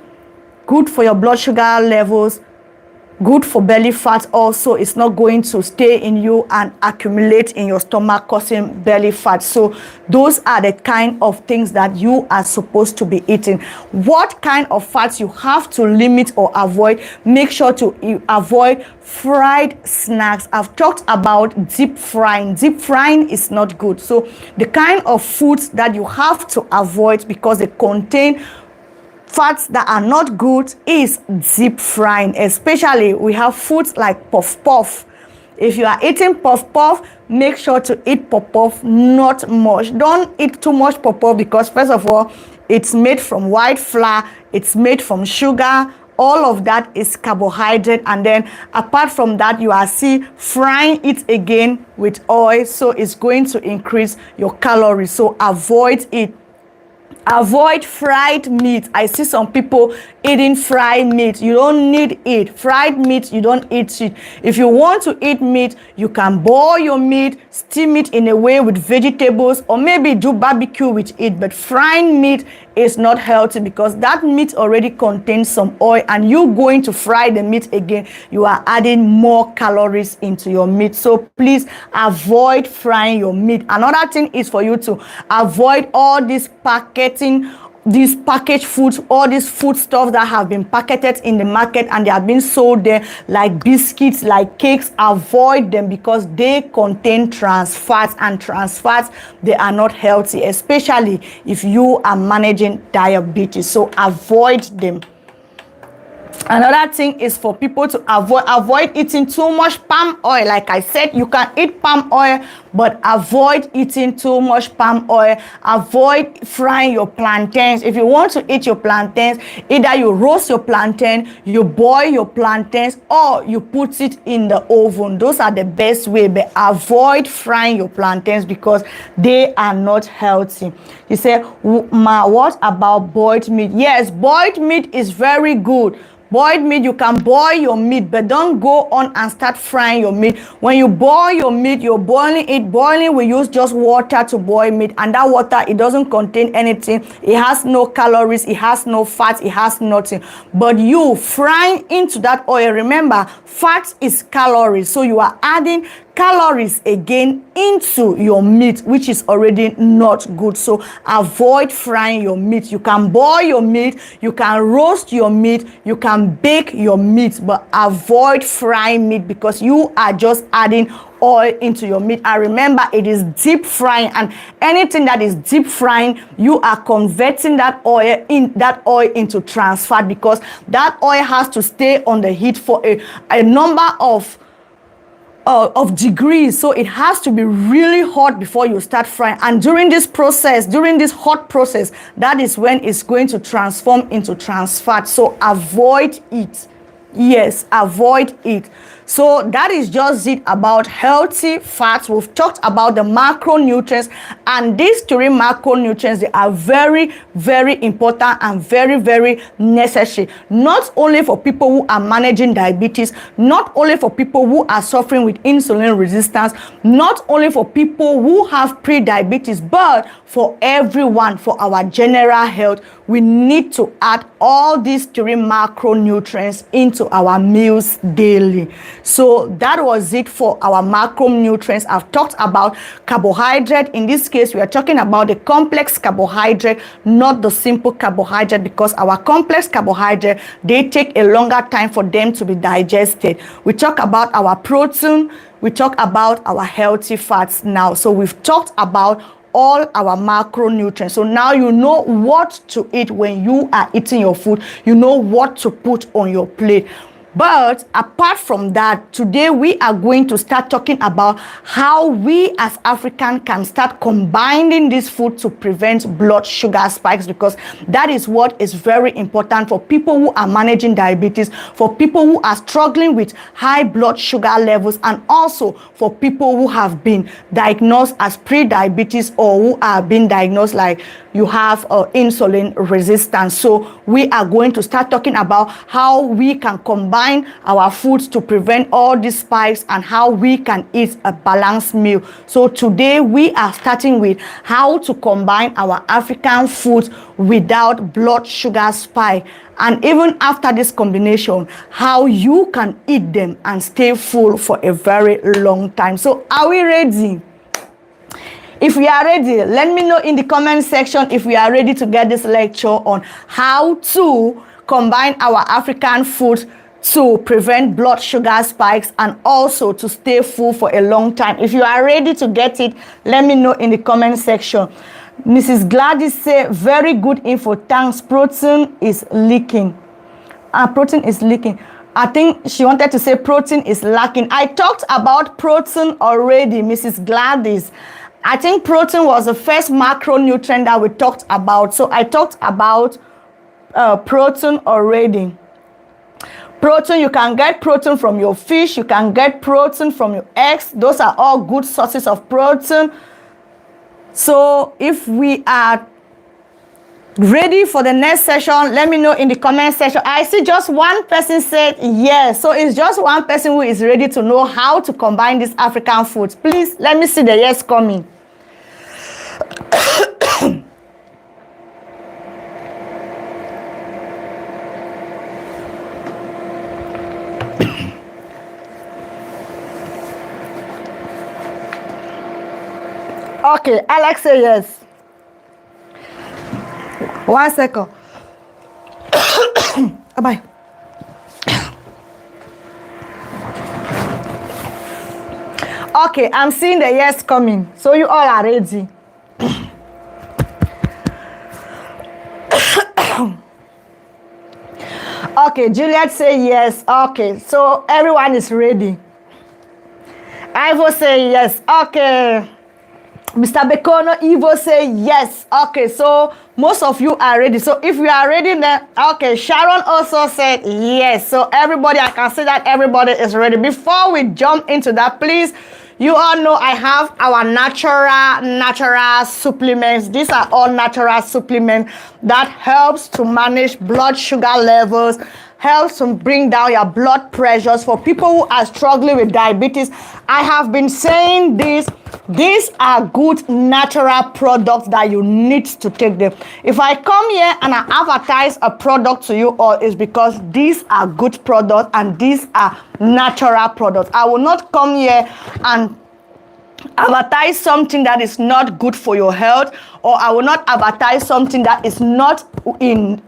good for your blood sugar levels, good for belly fat also. It's not going to stay in you and accumulate in your stomach, causing belly fat. So those are the kind of things that you are supposed to be eating. What kind of fats you have to limit or avoid? Make sure to avoid fried snacks. I've talked about deep frying. Deep frying is not good. So the kind of foods that you have to avoid because they contain fats that are not good is deep frying. Especially we have foods like puff puff. If you are eating puff puff, make sure to eat puff puff not much. Don't eat too much puff puff because first of all, it's made from white flour, it's made from sugar. All of that is carbohydrate, and then apart from that, you are still frying it again with oil, so it's going to increase your calories. So avoid it. Avoid fried meat. I see some people eating fried meat. You don't need it. Fried meat, you don't eat it. If you want to eat meat, you can boil your meat, steam it in a way with vegetables, or maybe do barbecue with it. But frying meat is not healthy because that meat already contains some oil, and you going to fry the meat again, you are adding more calories into your meat. So please avoid frying your meat. Another thing is for you to avoid all this these packaged foods, all these food stuff that have been packaged in the market and they have been sold there, like biscuits, like cakes. Avoid them because they contain trans fats, and trans fats, they are not healthy, especially if you are managing diabetes. So avoid them. Another thing is for people to avoid eating too much palm oil. Like I said, you can eat palm oil, but avoid eating too much palm oil. Avoid frying your plantains. If you want to eat your plantains, either you roast your plantain, you boil your plantains, or you put it in the oven. Those are the best way, but avoid frying your plantains because they are not healthy. You say, Ma, what about boiled meat? Yes, boiled meat is very good. Boiled meat, you can boil your meat, but don't go on and start frying your meat. When you boil your meat, you're boiling it. Boiling, we use just water to boil meat, and that water, it doesn't contain anything. It has no calories, it has no fat, it has nothing. But you frying into that oil, remember, fat is calories, so you are adding calories again into your meat, which is already not good. So avoid frying your meat. You can boil your meat, you can roast your meat, you can bake your meat, but avoid frying meat because you are just adding oil into your meat. And remember, it is deep frying, and anything that is deep frying, you are converting that oil into trans fat because that oil has to stay on the heat for a number of of degrees, so it has to be really hot before you start frying. And during this process, during this hot process, that is when it's going to transform into trans fat. So avoid it. Yes, avoid it. So that is just it about healthy fats. We've talked about the macronutrients, and these three macronutrients, they are very, very important and very, very necessary. Not only for people who are managing diabetes, not only for people who are suffering with insulin resistance, not only for people who have pre-diabetes, but for everyone, for our general health. We need to add all these three macronutrients into our meals daily. So that was it for our macronutrients. I've talked about carbohydrate. In this case, we are talking about the complex carbohydrate, not the simple carbohydrate, because our complex carbohydrate, they take a longer time for them to be digested. We talk about our protein. We talk about our healthy fats now. So we've talked about all our macronutrients. So now you know what to eat when you are eating your food. You know what to put on your plate. But apart from that, today we are going to start talking about how we as Africans can start combining this food to prevent blood sugar spikes, because that is what is very important for people who are managing diabetes, for people who are struggling with high blood sugar levels, and also for people who have been diagnosed as pre-diabetes or who are being diagnosed like you have insulin resistance. So we are going to start talking about how we can combine our foods to prevent all these spikes and how we can eat a balanced meal. So today we are starting with how to combine our African foods without blood sugar spike. And even after this combination, how you can eat them and stay full for a very long time. So are we ready? If we are ready, let me know in the comment section if we are ready to get this lecture on how to combine our African foods to prevent blood sugar spikes and also to stay full for a long time. If you are ready to get it, let me know in the comment section. Mrs. Gladys say, very good info. Thanks. Protein is leaking. Protein is leaking. I think she wanted to say protein is lacking. I talked about protein already, Mrs. Gladys. I think protein was the first macronutrient that we talked about. So I talked about protein already. Protein, you can get protein from your fish. You can get protein from your eggs. Those are all good sources of protein. So if we are ready for the next session, let me know in the comment section. I see just one person said yes. So it's just one person who is ready to know how to combine these African foods. Please let me see the yes coming. Okay, Alex say yes. 1 second. Bye. Okay, I'm seeing the yes coming. So you all are ready. Okay, Juliet say yes. Okay, so everyone is ready. Ivo say yes. Okay. Mr. Bekono, Ivo say yes. Okay, so most of you are ready. So if you are ready, then okay. Sharon also said yes. So everybody, I can see that everybody is ready. Before we jump into that, please, you all know I have our natural supplements. These are all natural supplements that helps to manage blood sugar levels, helps to bring down your blood pressures for people who are struggling with diabetes. I have been saying this. These are good natural products that you need to take them. If I come here and I advertise a product to you all, it's because these are good products and these are natural products. I will not come here and advertise something that is not good for your health, or I will not advertise something that is not in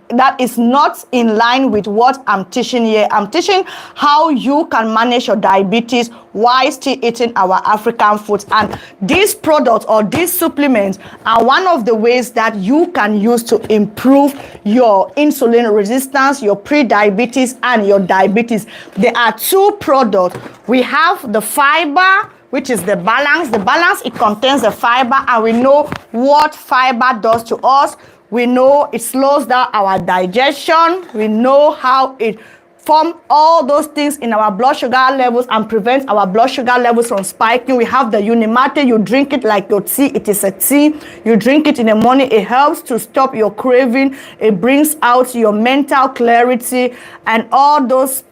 line with what I'm teaching here. I'm teaching how you can manage your diabetes while still eating our African foods, and these products or these supplements are one of the ways that you can use to improve your insulin resistance, your pre-diabetes, and your diabetes. There are two products. We have the fiber, which is the balance. The balance, it contains the fiber, and we know what fiber does to us. We know it slows down our digestion. We know how it forms all those things in our blood sugar levels and prevents our blood sugar levels from spiking. We have the Unimate. You drink it like your tea. It is a tea. You drink it in the morning. It helps to stop your craving. It brings out your mental clarity and all those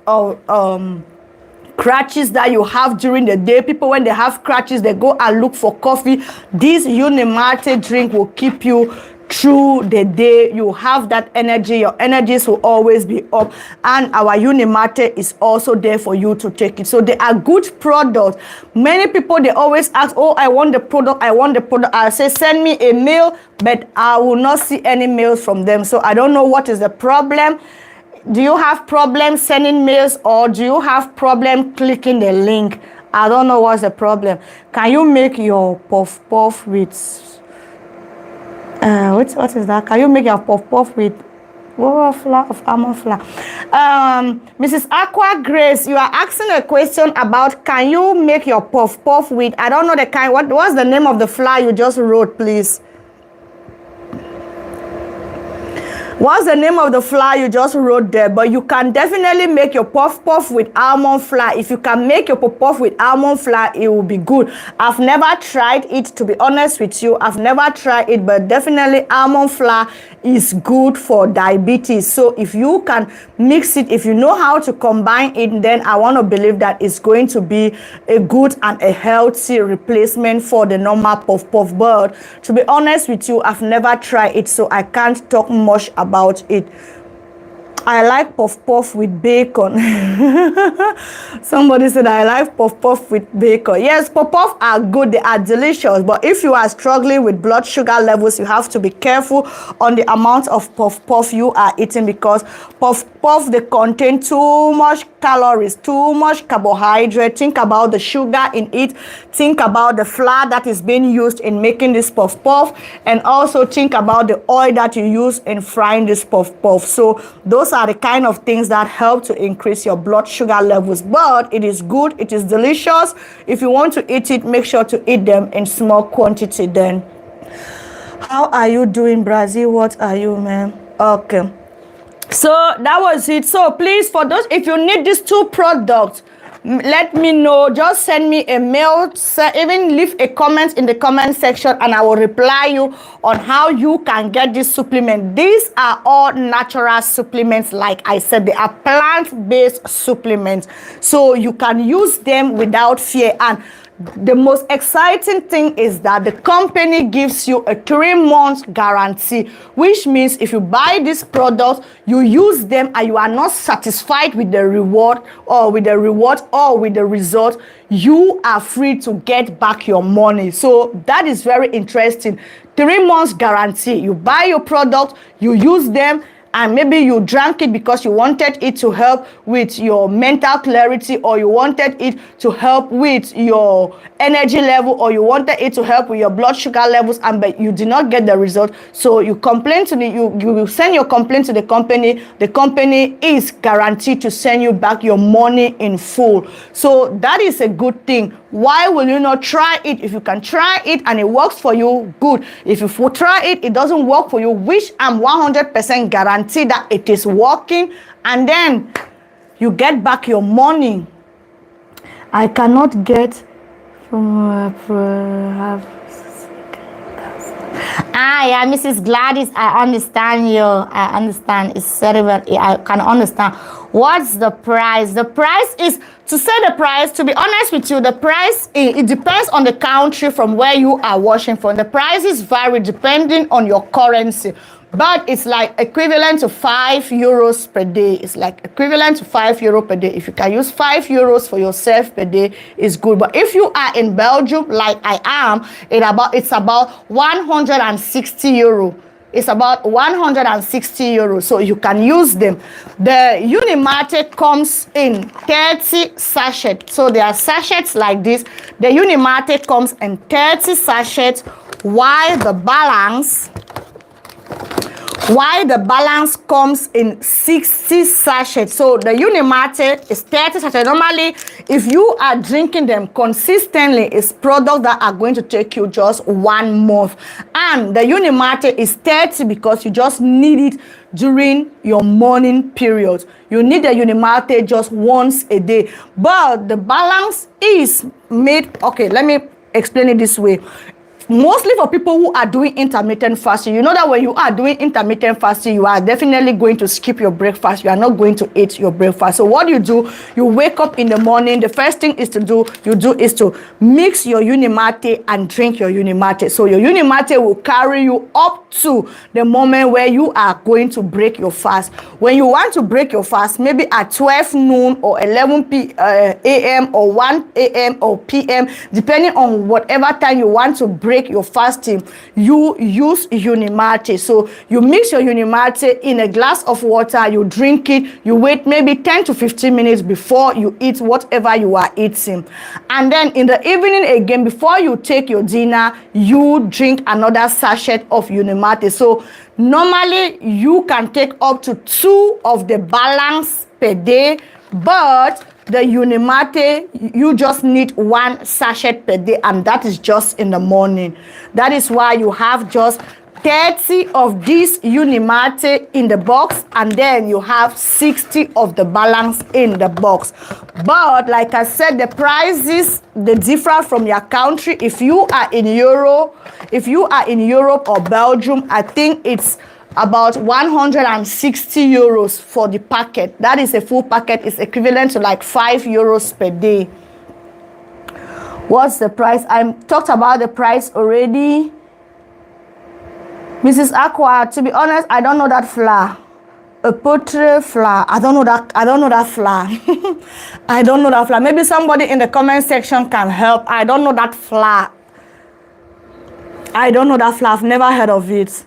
crashes that you have during the day. People, when they have crashes, they go and look for coffee. This Unimate drink will keep you through the day. You have that energy. Your energies will always be up, and our Unimate is also there for you to take it. So they are good products. Many people, they always ask, oh, I want the product, I want the product. I say, send me a mail, but I will not see any mails from them. So I don't know what is the problem. Do you have problems sending mails, or do you have problem clicking the link? I don't know what's the problem. Can you make your puff puff with what is that? Can you make your puff puff with flour of almond flour? Mrs. Aqua Grace, you are asking a question about, can you make your puff puff with, I don't know the kind, what's the name of the flour you just wrote, please? What's the name of the flour you just wrote there? But you can definitely make your puff puff with almond flour. If you can make your puff puff with almond flour, it will be good. I've never tried it, to be honest with you. I've never tried it, but definitely almond flour is good for diabetes. So if you can mix it, if you know how to combine it, then I want to believe that it's going to be a good and a healthy replacement for the normal puff puff. But to be honest with you, I've never tried it, so I can't talk much about it. I like puff puff with bacon. Somebody said I like puff puff with bacon. Yes, puff puff are good. They are delicious. But if you are struggling with blood sugar levels, you have to be careful on the amount of puff puff you are eating, because puff puff, they contain too much calories, too much carbohydrate. Think about the sugar in it. Think about the flour that is being used in making this puff puff, and also think about the oil that you use in frying this puff puff. So those are the kind of things that help to increase your blood sugar levels. But it is good, it is delicious. If you want to eat it, make sure to eat them in small quantity. Then how are you doing, Brazil? What are you, man? Okay, so that was it. So please, for those, if you need these two products, let me know. Just send me a mail, even leave a comment in the comment section, and I will reply you on how you can get this supplement. These are all natural supplements. Like I said, they are plant-based supplements, so you can use them without fear. And the most exciting thing is that the company gives you a 3-month guarantee, which means if you buy this product, you use them, and you are not satisfied with the reward or with the result, you are free to get back your money. So that is very interesting. 3 months guarantee. You buy your product, you use them, and maybe you drank it because you wanted it to help with your mental clarity, or you wanted it to help with your energy level, or you wanted it to help with your blood sugar levels, and but you did not get the result. So you complain to you send your complaint to the company. The company is guaranteed to send you back your money in full. So that is a good thing. Why will you not try it? If you can try it and it works for you, good. If you try it, it doesn't work for you, which I'm 100% guarantee that it is working, and then you get back your money. I cannot get from yeah, Mrs. Gladys, I understand you. I understand. It's very well. I can understand. What's the price? The price is, to say the price, to be honest with you, the price, it depends on the country from where you are watching from. The prices vary depending on your currency. but it's like equivalent to 5 euros per day. It's like equivalent to 5 euro per day. If you can use 5 euros for yourself per day, it's good. But if you are in Belgium, like I am, it's about 160 euro. It's about 160 euros, so you can use them. The Unimate comes in 30 sachets, so there are sachets like this. The Unimate comes in 30 sachets, while the balance comes in 60 sachets. So the Unimate is 30 sachets. Normally, if you are drinking them consistently, it's products that are going to take you just 1 month. And the Unimate is 30 because you just need it during your morning period. You need the Unimate just once a day. But the balance is made, okay, let me explain it this way. Mostly for people who are doing intermittent fasting, you know that when you are doing intermittent fasting, you are definitely going to skip your breakfast. You are not going to eat your breakfast. So what you do, you wake up in the morning. The first thing is to mix your Unimate and drink your Unimate. So your Unimate will carry you up to the moment where you are going to break your fast. When you want to break your fast, maybe at 12 noon or 11 a.m. or 1 a.m. or p.m., depending on whatever time you want to break your fasting, you use Unimate. So you mix your Unimate in a glass of water, you drink it, you wait maybe 10 to 15 minutes before you eat whatever you are eating. And then in the evening again, before you take your dinner, you drink another sachet of Unimate. So normally you can take up to 2 of the balance per day, but the Unimate, you just need 1 sachet per day, and that is just in the morning. That is why you have just 30 of this Unimate in the box, and then you have 60 of the balance in the box. But like I said, the prices, they differ from your country. If you are in Europe or Belgium, I think it's about 160 euros for the packet. That is a full packet. It's equivalent to like 5 euros per day. What's the price? I talked about the price already. Mrs. Aqua, to be honest, I don't know that flour. A poultry flour. I don't know that flour. I don't know that flour. Maybe somebody in the comment section can help. I don't know that flour. I've never heard of it.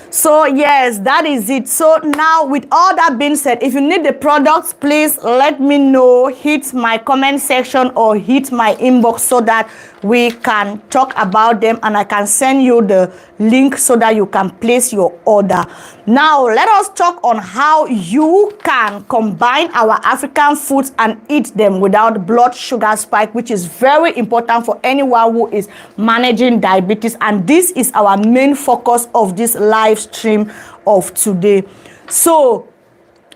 So yes, that is it. So now, with all that being said, if you need the products, please let me know. Hit my comment section or hit my inbox so that we can talk about them, and I can send you the link so that you can place your order. Now let us talk on how you can combine our African foods and eat them without blood sugar spike, which is very important for anyone who is managing diabetes, and this is our main focus of this live stream of today. So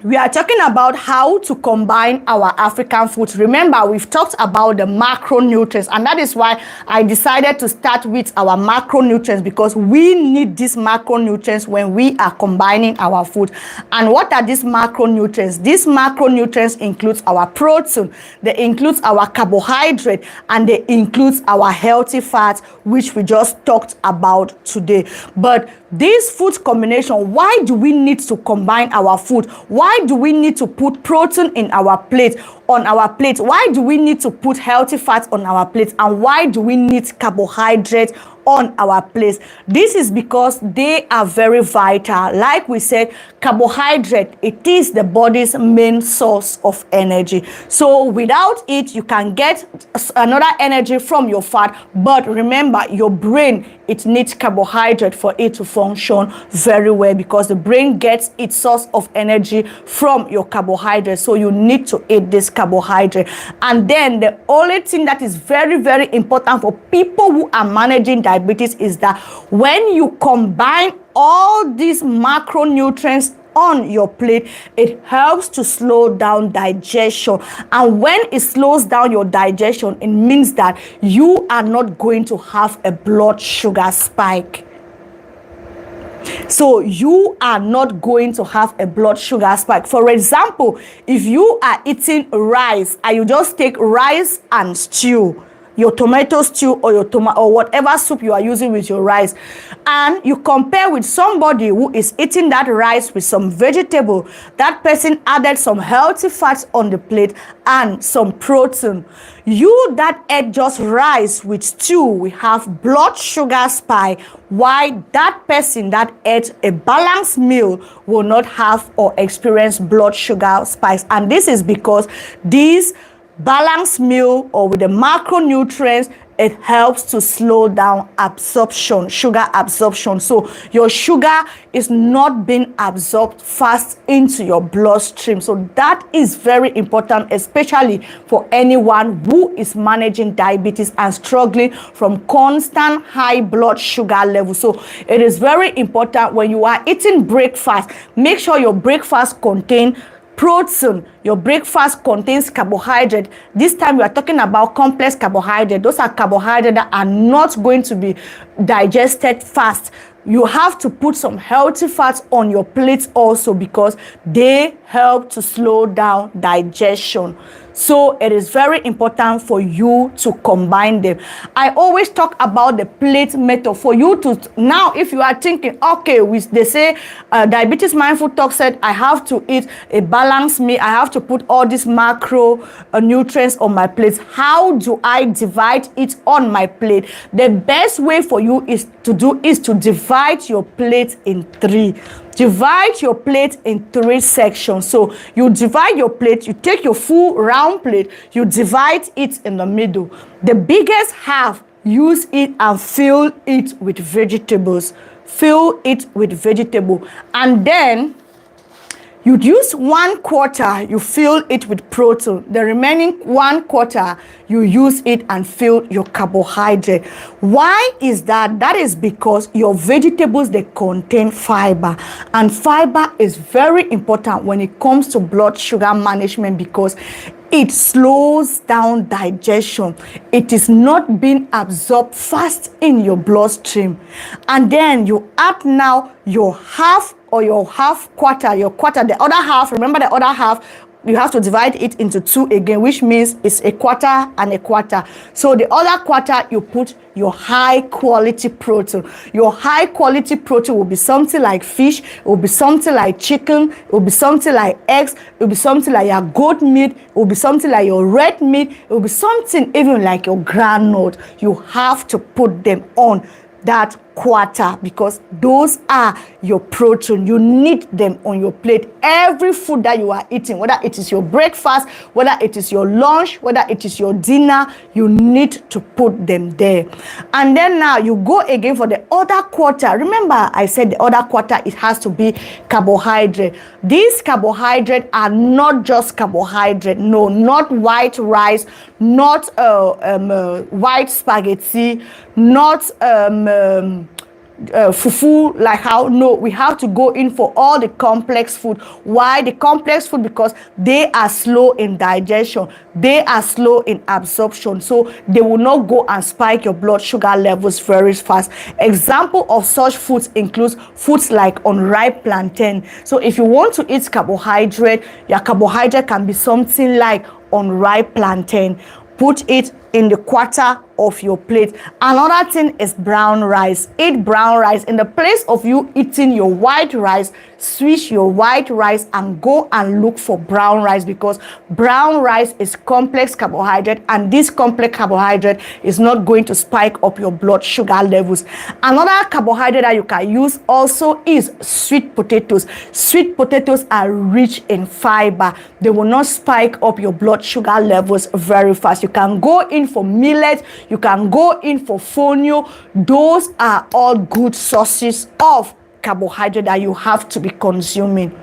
we are talking about how to combine our African foods. Remember, we've talked about the macronutrients, and that is why I decided to start with our macronutrients, because we need these macronutrients when we are combining our food. And what are these macronutrients? These macronutrients includes our protein, they includes our carbohydrate, and they includes our healthy fats, which we just talked about today. But this food combination, why do we need to combine our food? Why do we need to put protein in our plate, on our plate? Why do we need to put healthy fats on our plate? And why do we need carbohydrates on our plate? This is because they are very vital. Like we said, carbohydrate, it is the body's main source of energy. So without it, you can get another energy from your fat. But remember, your brain, it needs carbohydrate for it to function very well, because the brain gets its source of energy from your carbohydrate. So you need to eat this carbohydrate. And then the only thing that is very, very important for people who are managing diabetes is that when you combine all these macronutrients on your plate, it helps to slow down digestion. And when it slows down your digestion, it means that you are not going to have a blood sugar spike. So you are not going to have a blood sugar spike. For example, if you are eating rice and you just take rice and stew, your tomato stew or your or whatever soup you are using with your rice, and you compare with somebody who is eating that rice with some vegetable, that person added some healthy fats on the plate and some protein. You that ate just rice with stew will have blood sugar spike, while that person that ate a balanced meal will not have or experience blood sugar spikes. And this is because these balanced meal or with the macronutrients, it helps to slow down absorption, sugar absorption. So your sugar is not being absorbed fast into your bloodstream. So that is very important, especially for anyone who is managing diabetes and struggling from constant high blood sugar levels. So it is very important when you are eating breakfast, make sure your breakfast contains protein, your breakfast contains carbohydrate. This time we are talking about complex carbohydrate. Those are carbohydrates that are not going to be digested fast. You have to put some healthy fats on your plate also, because they help to slow down digestion. So it is very important for you to combine them. I always talk about the plate method for you to, now if you are thinking, okay, they say Diabetes Mindful Talk said I have to eat a balanced meal, I have to put all these macro nutrients on my plate. How do I divide it on my plate? The best way for you is to divide your plate in three. Divide your plate in three sections. So you divide your plate, you take your full round plate, you divide it in the middle. The biggest half, use it and fill it with vegetables. Fill it with vegetable. And then you'd use 1/4, you fill it with protein. The remaining 1/4, you use it and fill your carbohydrate. Why is that? That is because your vegetables, they contain fiber. And fiber is very important when it comes to blood sugar management, because it slows down digestion. It is not being absorbed fast in your bloodstream. And then you add now your half or your quarter, the other half, remember the other half, you have to divide it into two again, which means it's a quarter and a quarter. So the other quarter, you put your high quality protein. Your high quality protein will be something like fish, it will be something like chicken, it will be something like eggs, it will be something like your goat meat, it will be something like your red meat, it will be something even like your groundnut. You have to put them on that quarter, because those are your protein. You need them on your plate. Every food that you are eating, whether it is your breakfast, whether it is your lunch, whether it is your dinner, you need to put them there. And then now you go again for the other quarter. Remember I said the other quarter, it has to be carbohydrate. These carbohydrates are not just carbohydrate. No, not white rice, not white spaghetti, not fufu, like how, no, we have to go in for all the complex food. Why the complex food? Because they are slow in digestion, they are slow in absorption, so they will not go and spike your blood sugar levels very fast. Example of such foods includes foods like unripe plantain. So if you want to eat carbohydrate, your carbohydrate can be something like unripe plantain. Put it in the quarter of your plate. Another thing is brown rice. Eat brown rice. In the place of you eating your white rice, switch your white rice and go and look for brown rice, because brown rice is complex carbohydrate, and this complex carbohydrate is not going to spike up your blood sugar levels. Another carbohydrate that you can use also is sweet potatoes. Sweet potatoes are rich in fiber. They will not spike up your blood sugar levels very fast. You can go in for millet, you can go in for fonio. Those are all good sources of carbohydrate that you have to be consuming.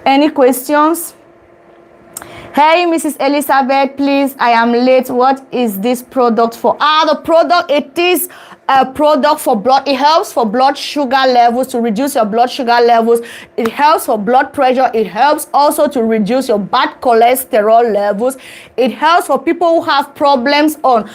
Any questions? Hey, Mrs. Elizabeth, please, I am late. What is this product for? The product, it is a product for blood. It helps for blood sugar levels, to reduce your blood sugar levels. It helps for blood pressure. It helps also to reduce your bad cholesterol levels. It helps for people who have problems on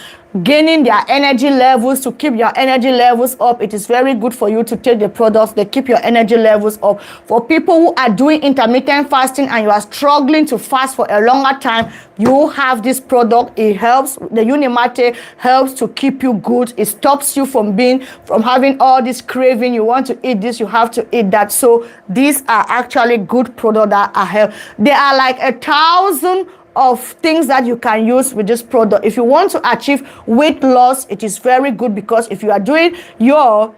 gaining their energy levels, to keep your energy levels up. It is very good for you to take the products. They keep your energy levels up. For people who are doing intermittent fasting and you are struggling to fast for a longer time, you have this product. It helps. The Unimate helps to keep you good. It stops you from having all this craving. You want to eat this, you have to eat that. So these are actually good products that are help. They are like 1,000 of things that you can use with this product. If you want to achieve weight loss, it is very good, because if you are doing your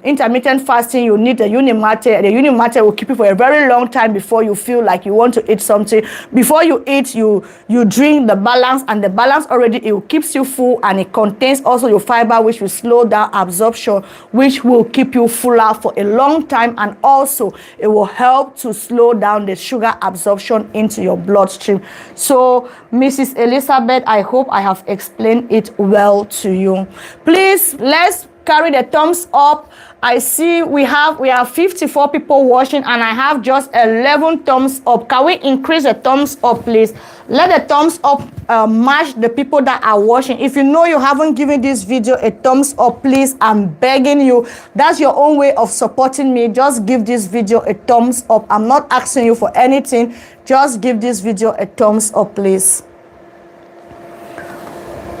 intermittent fasting, you need the Unimate. The Unimate will keep you for a very long time before you feel like you want to eat something. Before you eat, you drink the balance, and the balance already, it keeps you full, and it contains also your fiber, which will slow down absorption, which will keep you fuller for a long time, and also it will help to slow down the sugar absorption into your bloodstream. So Mrs. Elizabeth, I hope I have explained it well to you. Please, let's carry the thumbs up. I see we have 54 people watching, and I have just 11 thumbs up. Can we increase the thumbs up, please? Let the thumbs up match the people that are watching. If you know you haven't given this video a thumbs up, please, I'm begging you. That's your own way of supporting me. Just give this video a thumbs up. I'm not asking you for anything. Just give this video a thumbs up, please.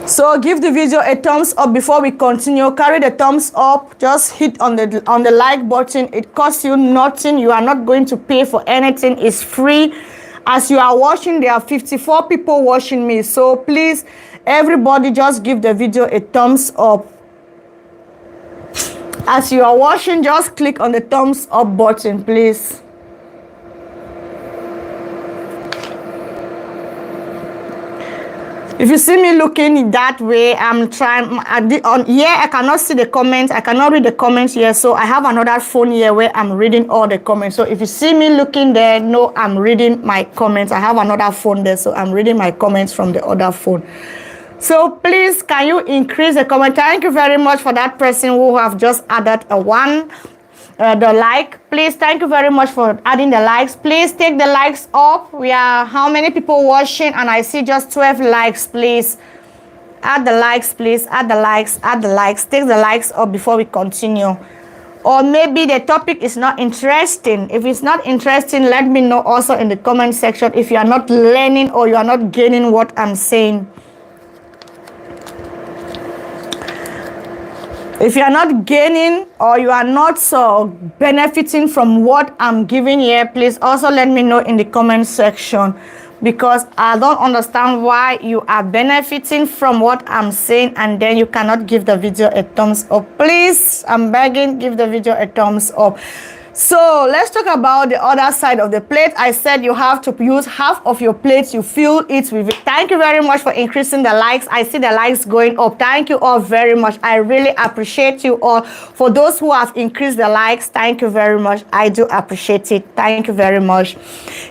So give the video a thumbs up before we continue. Carry the thumbs up. Just hit on the like button. It costs you nothing. You are not going to pay for anything. It's free. As you are watching, there are 54 people watching me. So please, everybody, just give the video a thumbs up. As you are watching, just click on the thumbs up button, please. If you see me looking that way, I'm trying on here. I cannot see the comments. I cannot read the comments here. So I have another phone here where I'm reading all the comments. So if you see me looking there, no, I'm reading my comments. I have another phone there, so I'm reading my comments from the other phone. So please, can you increase the comment? Thank you very much for that person who have just added the like. Please, thank you very much for adding the likes. Please take the likes up. We are how many people watching? And I see just 12 likes. Please add the likes, please. Add the likes, add the likes. Take the likes up before we continue. Or maybe the topic is not interesting. If it's not interesting, let me know also in the comment section if you are not learning or you are not gaining what I'm saying. If you are not gaining or you are not benefiting from what I'm giving here, please also let me know in the comment section, because I don't understand why you are benefiting from what I'm saying and then you cannot give the video a thumbs up. Please, I'm begging, give the video a thumbs up. So let's talk about the other side of the plate. I said you have to use half of your plate. You fill it with it. Thank you very much for increasing the likes. I see the likes going up. Thank you all very much. I really appreciate you all. For those who have increased the likes, thank you very much. I do appreciate it. Thank you very much.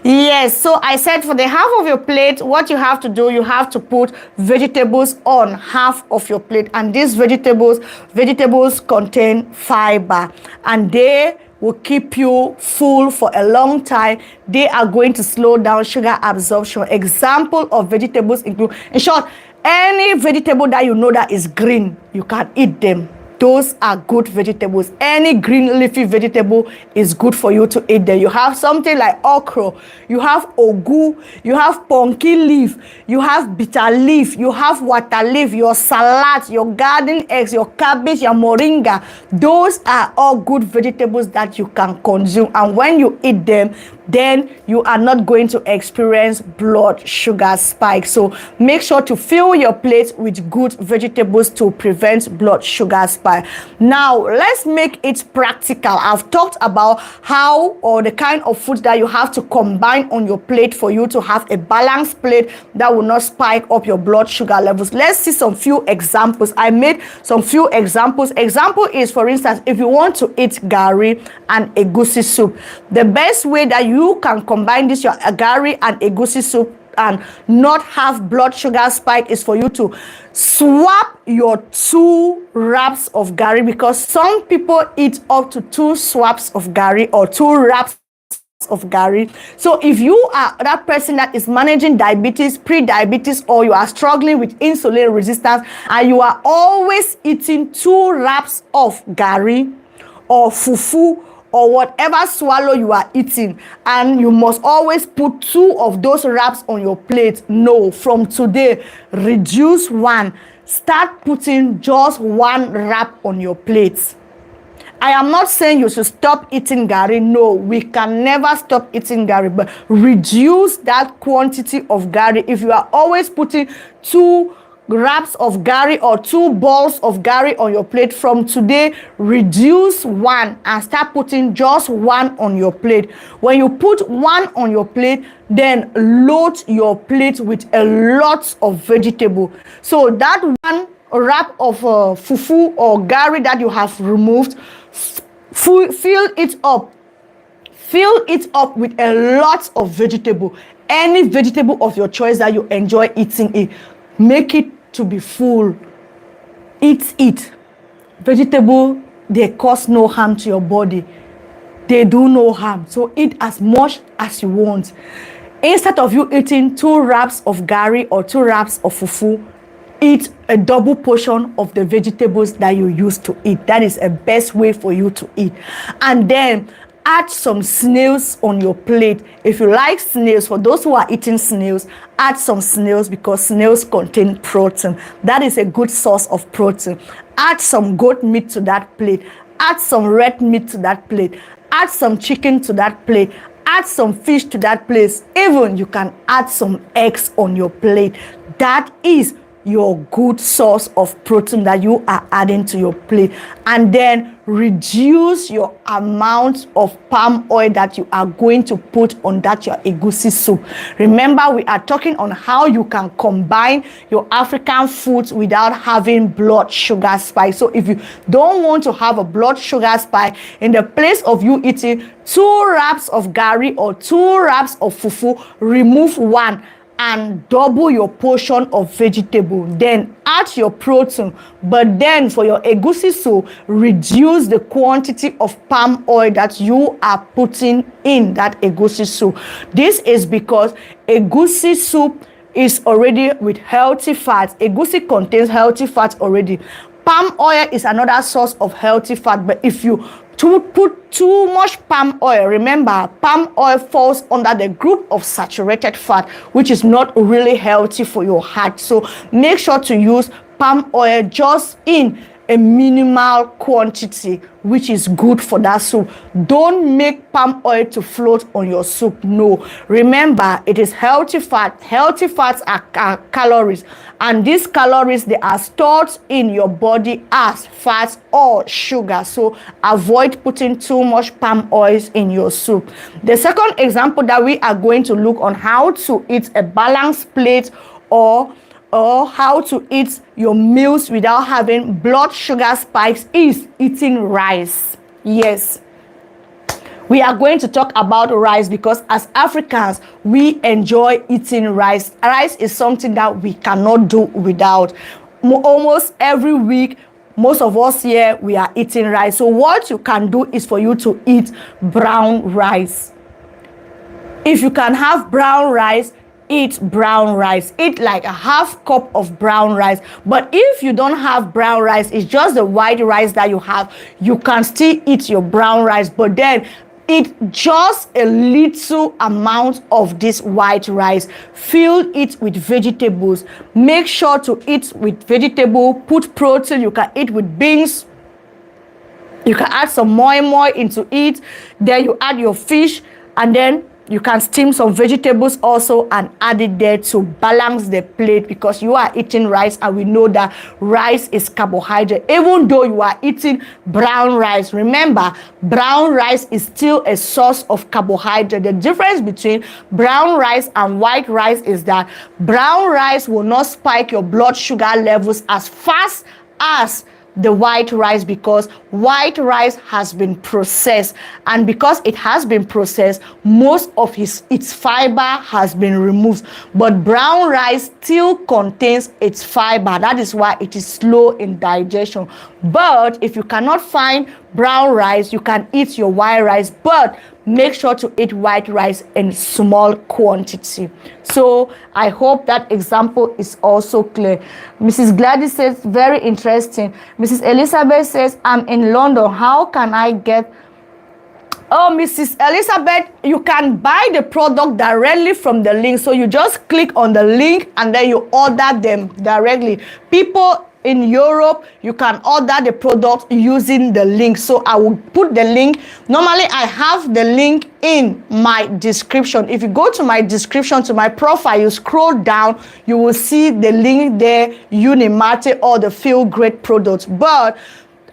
Yes, so I said for the half of your plate, what you have to do, you have to put vegetables on half of your plate. And these vegetables contain fiber, and they will keep you full for a long time. They are going to slow down sugar absorption. Example of vegetables include, in short, any vegetable that you know that is green, you can eat them. Those are good vegetables. Any green leafy vegetable is good for you to eat them. You have something like okra, you have ogu, you have pumpkin leaf, you have bitter leaf, you have water leaf, your salad, your garden eggs, your cabbage, your moringa. Those are all good vegetables that you can consume. And when you eat them, then you are not going to experience blood sugar spike. So make sure to fill your plate with good vegetables to prevent blood sugar spike. Now let's make it practical. I've talked about how or the kind of food that you have to combine on your plate for you to have a balanced plate that will not spike up your blood sugar levels. Let's see some few examples. I made some few examples. Example is, for instance, if you want to eat gari and egusi soup, the best way that you can combine this, your gari and egusi soup, and not have blood sugar spike is for you to swap your 2 wraps of gari, because some people eat up to 2 swaps of gari or 2 wraps of gari. So if you are that person that is managing diabetes, pre-diabetes, or you are struggling with insulin resistance and you are always eating 2 wraps of gari or fufu or whatever swallow you are eating, and you must always put 2 of those wraps on your plate, no, from today reduce 1, start putting just 1 wrap on your plate. I am not saying you should stop eating gari. No, we can never stop eating gari, but reduce that quantity of gari. If you are always putting 2 wraps of gari or 2 balls of gari on your plate, from today reduce 1 and start putting just 1 on your plate. When you put 1 on your plate, then load your plate with a lot of vegetable. So that 1 wrap of fufu or gari that you have removed, fill it up with a lot of vegetable, any vegetable of your choice that you enjoy eating it. Make it to be full. Eat it. Vegetable, they cause no harm to your body. They do no harm. So eat as much as you want. Instead of you eating 2 wraps of gari or 2 wraps of fufu, eat a double portion of the vegetables that you used to eat. That is a best way for you to eat. And then add some snails on your plate. If you like snails, for those who are eating snails, add some snails because snails contain protein. That is a good source of protein. Add some goat meat to that plate. Add some red meat to that plate. Add some chicken to that plate. Add some fish to that plate. Even you can add some eggs on your plate. That is your good source of protein that you are adding to your plate. And then reduce your amount of palm oil that you are going to put on that your egusi soup. Remember, we are talking on how you can combine your African foods without having blood sugar spike. So if you don't want to have a blood sugar spike, in the place of you eating 2 wraps of gari or 2 wraps of fufu, remove 1 and double your portion of vegetable. Then add your protein, but then for your egusi soup, reduce the quantity of palm oil that you are putting in that egusi soup. This is because egusi soup is already with healthy fats. Egusi contains healthy fats already. Palm oil is another source of healthy fat, but if you put too much palm oil, remember, palm oil falls under the group of saturated fat, which is not really healthy for your heart. So make sure to use palm oil just in a minimal quantity, which is good for that soup. Don't make palm oil to float on your soup. No, remember, it is healthy fat. Healthy fats are calories, and these calories, they are stored in your body as fats or sugar. So avoid putting too much palm oils in your soup. The second example that we are going to look on how to eat a balanced plate or how to eat your meals without having blood sugar spikes is eating rice. Yes, we are going to talk about rice because as Africans, we enjoy eating rice. Rice is something that we cannot do without. Almost every week, most of us here, we are eating rice. So what you can do is for you to eat brown rice. If you can have brown rice, eat brown rice. Eat like a half cup of brown rice. But if you don't have brown rice, it's just the white rice that you have, you can still eat your brown rice, but then eat just a little amount of this white rice. Fill it with vegetables. Make sure to eat with vegetable. Put protein. You can eat with beans. You can add some moi into it. Then you add your fish, and then you can steam some vegetables also and add it there to balance the plate, because you are eating rice and we know that rice is carbohydrate. Even though you are eating brown rice, remember, brown rice is still a source of carbohydrate. The difference between brown rice and white rice is that brown rice will not spike your blood sugar levels as fast as the white rice, because white rice has been processed, and because it has been processed, most of its fiber has been removed, but brown rice still contains its fiber. That is why it is slow in digestion. But if you cannot find brown rice, you can eat your white rice, but make sure to eat white rice in small quantity. So I hope that example is also clear. Mrs. Gladys says, very interesting. Mrs. Elizabeth says, I'm in London. How can I get... Oh, Mrs. Elizabeth, you can buy the product directly from the link. So you just click on the link and then you order them directly. People in Europe, you can order the product using the link. So I will put the link. Normally, I have the link in my description. If you go to my description, to my profile, you scroll down, you will see the link there, Unimate or the Feel Great products. But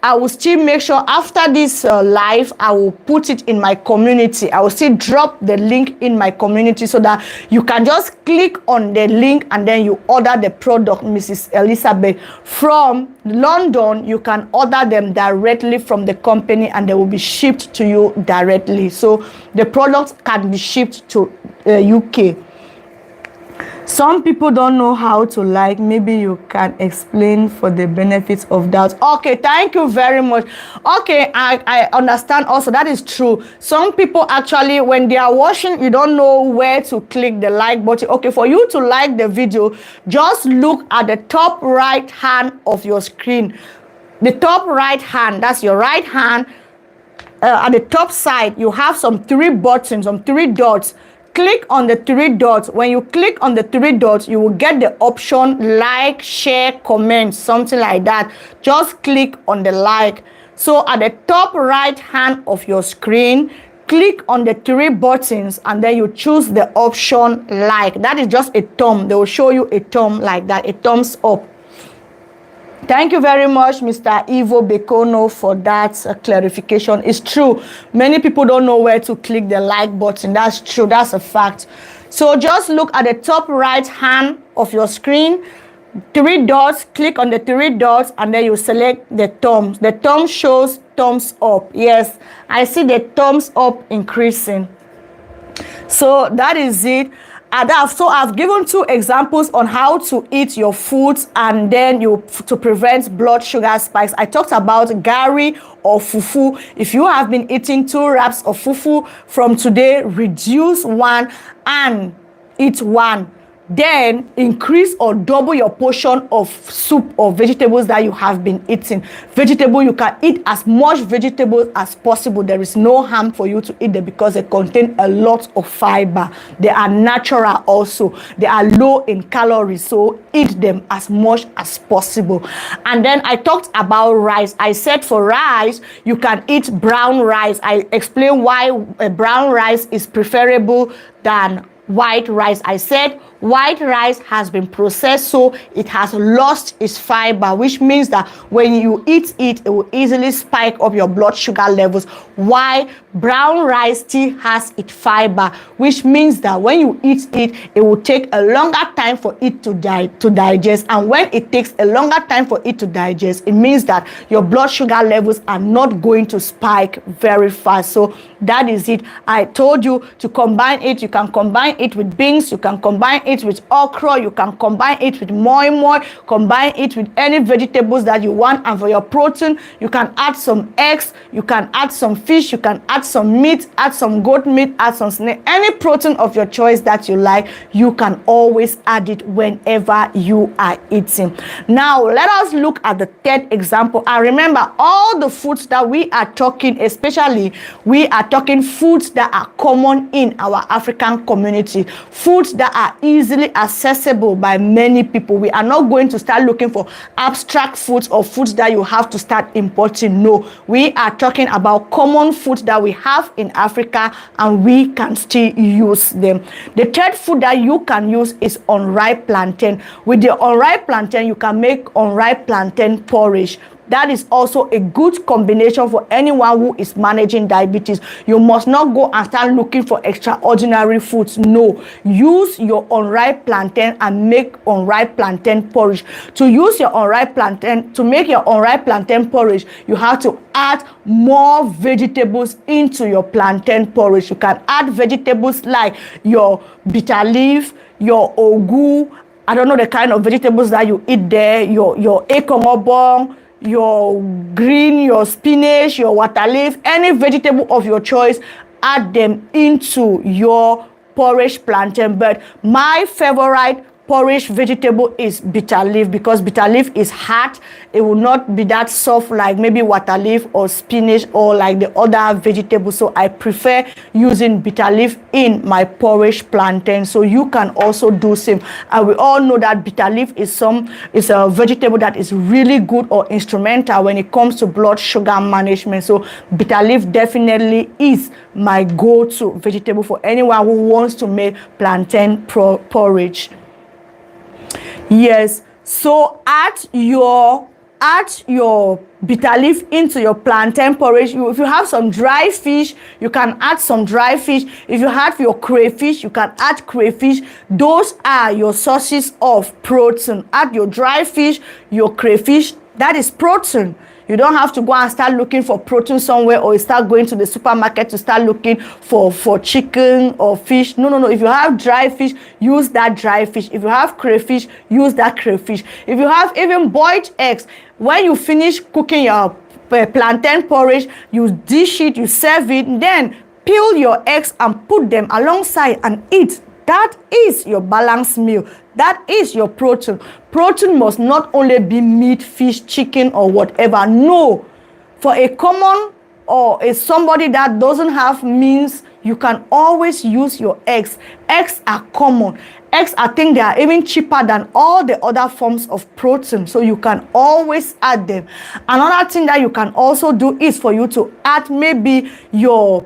I will still make sure after this live, I will put it in my community. I will still drop the link in my community so that you can just click on the link and then you order the product, Mrs. Elizabeth. From London, you can order them directly from the company and they will be shipped to you directly. So the products can be shipped to UK. Some people don't know how to like. Maybe you can explain for the benefits of that. Okay, thank you very much. Okay, I understand also. That is true. Some people actually, when they are watching, you don't know where to click the like button. Okay, for you to like the video, just look at the top right hand of your screen. The top right hand, that's your right hand. At the top side, you have some 3 buttons, some 3 dots. Click on the 3 dots. When you click on the 3 dots, you will get the option like, share, comment, something like that. Just click on the like. So at the top right hand of your screen, click on the 3 buttons and then you choose the option like. That is just a thumb. They will show you a thumb like that, a thumbs up. Thank you very much, Mr. Ivo Bekono, for that clarification. It's true. Many people don't know where to click the like button. That's true. That's a fact. So just look at the top right hand of your screen. 3 dots. Click on the 3 dots and then you select the thumbs. The thumb shows thumbs up. Yes, I see the thumbs up increasing. So that is it. So I've given 2 examples on how to eat your foods and then to prevent blood sugar spikes. I talked about gari or fufu. If you have been eating 2 wraps of fufu, from today, reduce 1 and eat 1. Then increase or double your portion of soup or vegetables that you have been eating. Vegetable, you can eat as much vegetables as possible. There is no harm for you to eat them because they contain a lot of fiber. They are natural also. They are low in calories, so eat them as much as possible. And then I talked about rice. I said for rice, you can eat brown rice. I explained why brown rice is preferable than white rice. I said white rice has been processed, so it has lost its fiber, which means that when you eat it, it will easily spike up your blood sugar levels. Why brown rice still has its fiber, which means that when you eat it, it will take a longer time for it to digest. And when it takes a longer time for it to digest, it means that your blood sugar levels are not going to spike very fast. So that is it. I told you to combine it. You can combine it with beans. You can combine it with okra. You can combine it with moi moi. Combine it with any vegetables that you want. And for your protein, you can add some eggs. You can add some fish. You can add some meat. Add some goat meat. Add some snake. Any protein of your choice that you like, you can always add it whenever you are eating. Now, let us look at the 3rd example. And remember, all the foods that we are talking, especially we are talking foods that are common in our African community, foods that are easily accessible by many people. We are not going to start looking for abstract foods or foods that you have to start importing. No, we are talking about common foods that we have in Africa and we can still use them. The 3rd food that you can use is unripe plantain. With the unripe plantain, you can make unripe plantain porridge. That is also a good combination for anyone who is managing diabetes. You must not go and start looking for extraordinary foods. No, use your unripe plantain and make unripe plantain porridge. To use your unripe plantain, to make your unripe plantain porridge, you have to add more vegetables into your plantain porridge. You can add vegetables like your bitter leaf, your ogu, I don't know the kind of vegetables that you eat there, your ekongobong, your green, your spinach, your water leaf, any vegetable of your choice. add them into your porridge plantain. But my favorite porridge vegetable is bitter leaf, because bitter leaf is hard. It will not be that soft like maybe water leaf or spinach or like the other vegetables. So I prefer using bitter leaf in my porridge plantain. So you can also do same. And we all know that bitter leaf is a vegetable that is really good or instrumental when it comes to blood sugar management. So bitter leaf definitely is my go-to vegetable for anyone who wants to make plantain porridge. Yes, so add your bitter leaf into your plantain porridge. If you have some dry fish, you can add some dry fish. If you have your crayfish, you can add crayfish. Those are your sources of protein. Add your dry fish, your crayfish. That is protein. You don't have to go and start looking for protein somewhere, or start going to the supermarket to start looking for chicken or fish. No. If you have dry fish, use that dry fish. If you have crayfish, use that crayfish. If you have even boiled eggs, when you finish cooking your plantain porridge, you dish it, you serve it, then peel your eggs and put them alongside and eat. That is your balanced meal. That is your protein. Protein must not only be meat, fish, chicken, or whatever. No. For a common or somebody that doesn't have means, you can always use your eggs. Eggs are common. Eggs, I think they are even cheaper than all the other forms of protein. So you can always add them. Another thing that you can also do is for you to add maybe your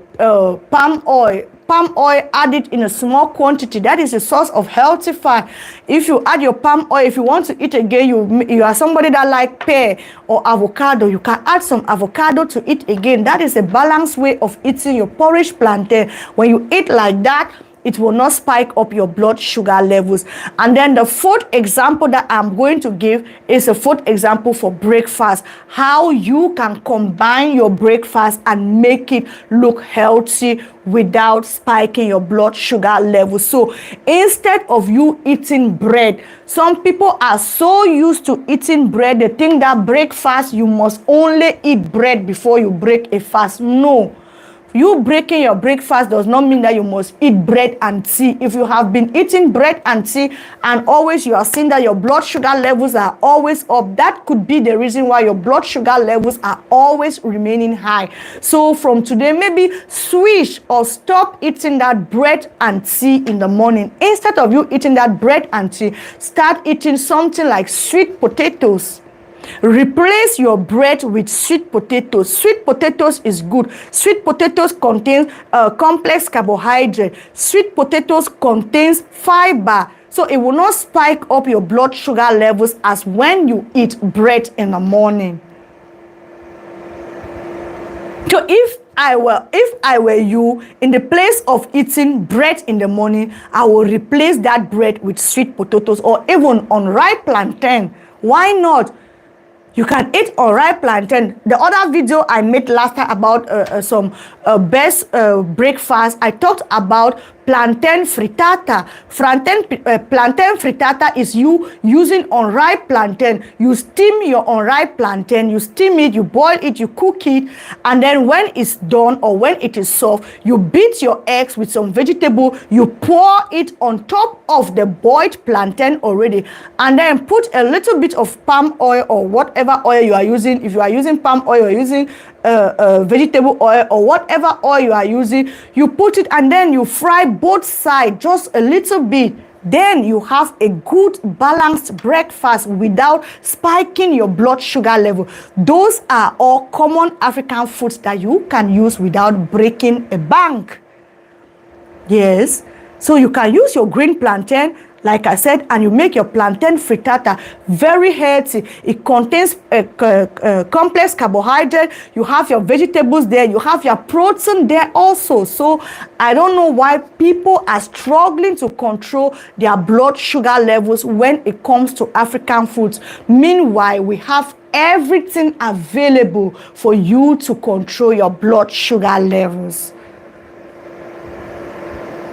palm oil. Palm oil, add it in a small quantity. That is a source of healthy fat. If you add your palm oil, if you want to eat again, you are somebody that like pear or avocado, you can add some avocado to eat again. That is a balanced way of eating your porridge plantain. When you eat like that, it will not spike up your blood sugar levels. And then the fourth example that I'm going to give is a fourth example for breakfast. How you can combine your breakfast and make it look healthy without spiking your blood sugar levels. So instead of you eating bread, some people are so used to eating bread, they think that breakfast, you must only eat bread before you break a fast. No. You breaking your breakfast does not mean that you must eat bread and tea. If you have been eating bread and tea and always you are seeing that your blood sugar levels are always up, that could be the reason why your blood sugar levels are always remaining high. So from today, maybe switch or stop eating that bread and tea in the morning. Instead of you eating that bread and tea, start eating something like sweet potatoes. Replace your bread with sweet potatoes. Sweet potatoes is good. Sweet potatoes contains complex carbohydrate. Sweet potatoes contains fiber. So it will not spike up your blood sugar levels as when you eat bread in the morning. So if I were you, in the place of eating bread in the morning, I will replace that bread with sweet potatoes or even unripe plantain. Why not? You can eat unripe plantain. The other video I made last time about some best breakfast, I talked about plantain frittata. Plantain frittata is you using unripe plantain. You steam your unripe plantain, you steam it, you boil it, you cook it, and then when it's done or when it is soft, you beat your eggs with some vegetable, you pour it on top of the boiled plantain already, and then put a little bit of palm oil or whatever oil you are using. If you are using palm oil or using vegetable oil or whatever oil you are using, you put it and then you fry both sides just a little bit. Then you have a good balanced breakfast without spiking your blood sugar level. Those are all common African foods that you can use without breaking a bank. Yes, so you can use your green plantain, like I said, and you make your plantain frittata. Very healthy. It contains complex carbohydrate. You have your vegetables there. You have your protein there also. So I don't know why people are struggling to control their blood sugar levels when it comes to African foods. Meanwhile, we have everything available for you to control your blood sugar levels.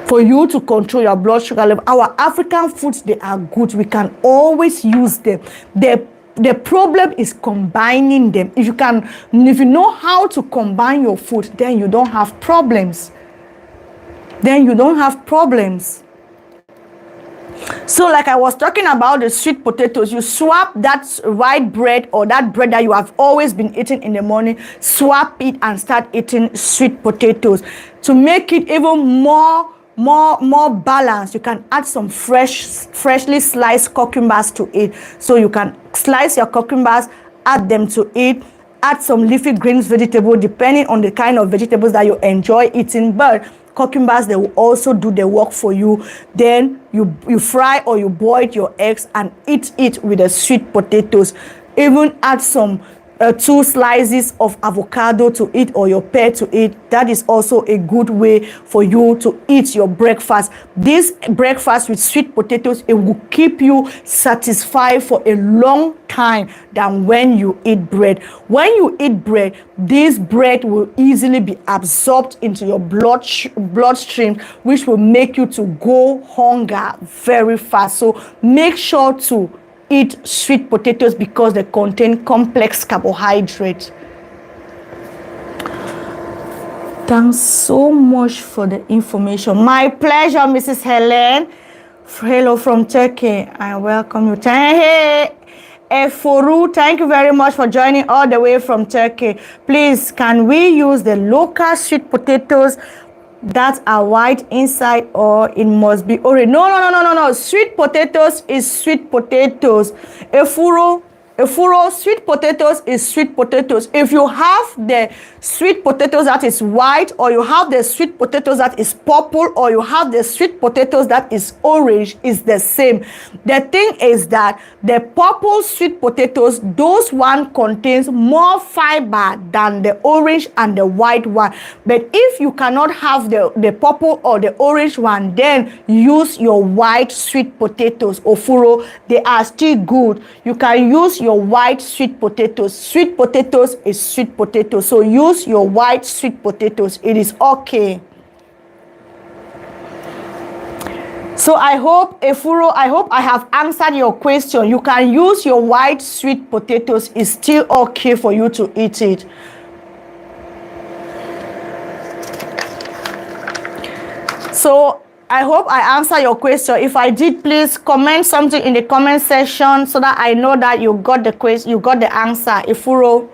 For you to control your blood sugar level. Our African foods, they are good. We can always use them. The problem is combining them. If you know how to combine your food, then you don't have problems. then you don't have problems. So like I was talking about the sweet potatoes, you swap that white bread or that bread that you have always been eating in the morning, swap it and start eating sweet potatoes. To make it even more balanced, you can add some freshly sliced cucumbers to it. So you can slice your cucumbers, add them to it, add some leafy greens vegetable depending on the kind of vegetables that you enjoy eating, but cucumbers, they will also do the work for you. Then you fry or you boil your eggs and eat it with the sweet potatoes. Even add some 2 slices of avocado to eat or your pear to eat. That is also a good way for you to eat your breakfast. This breakfast with sweet potatoes, it will keep you satisfied for a long time than when you eat bread. When you eat bread, this bread will easily be absorbed into your bloodstream, which will make you to go hunger very fast. So make sure to eat sweet potatoes because they contain complex carbohydrates. Thanks so much for the information. My pleasure, Mrs. Helen. Hello from Turkey. I welcome you. Hey, Eforu, thank you very much for joining all the way from Turkey. Please, can we use the local sweet potatoes that are white inside, or it must be orange? No. Sweet potatoes is sweet potatoes. Efuro, sweet potatoes is sweet potatoes. If you have the sweet potatoes that is white, or you have the sweet potatoes that is purple, or you have the sweet potatoes that is orange, is the same. The thing is that the purple sweet potatoes, those one contains more fiber than the orange and the white one. But if you cannot have the purple or the orange one, then use your white sweet potatoes. Ofuro, they are still good. You can use your white sweet potatoes. Sweet potatoes is sweet potatoes. So use your white sweet potatoes. It is okay. So I hope, Efuro, I have answered your question. You can use your white sweet potatoes. It's still okay for you to eat it. So I hope I answered your question. If I did, please comment something in the comment section so that I know that you got the question, you got the answer. Efuro.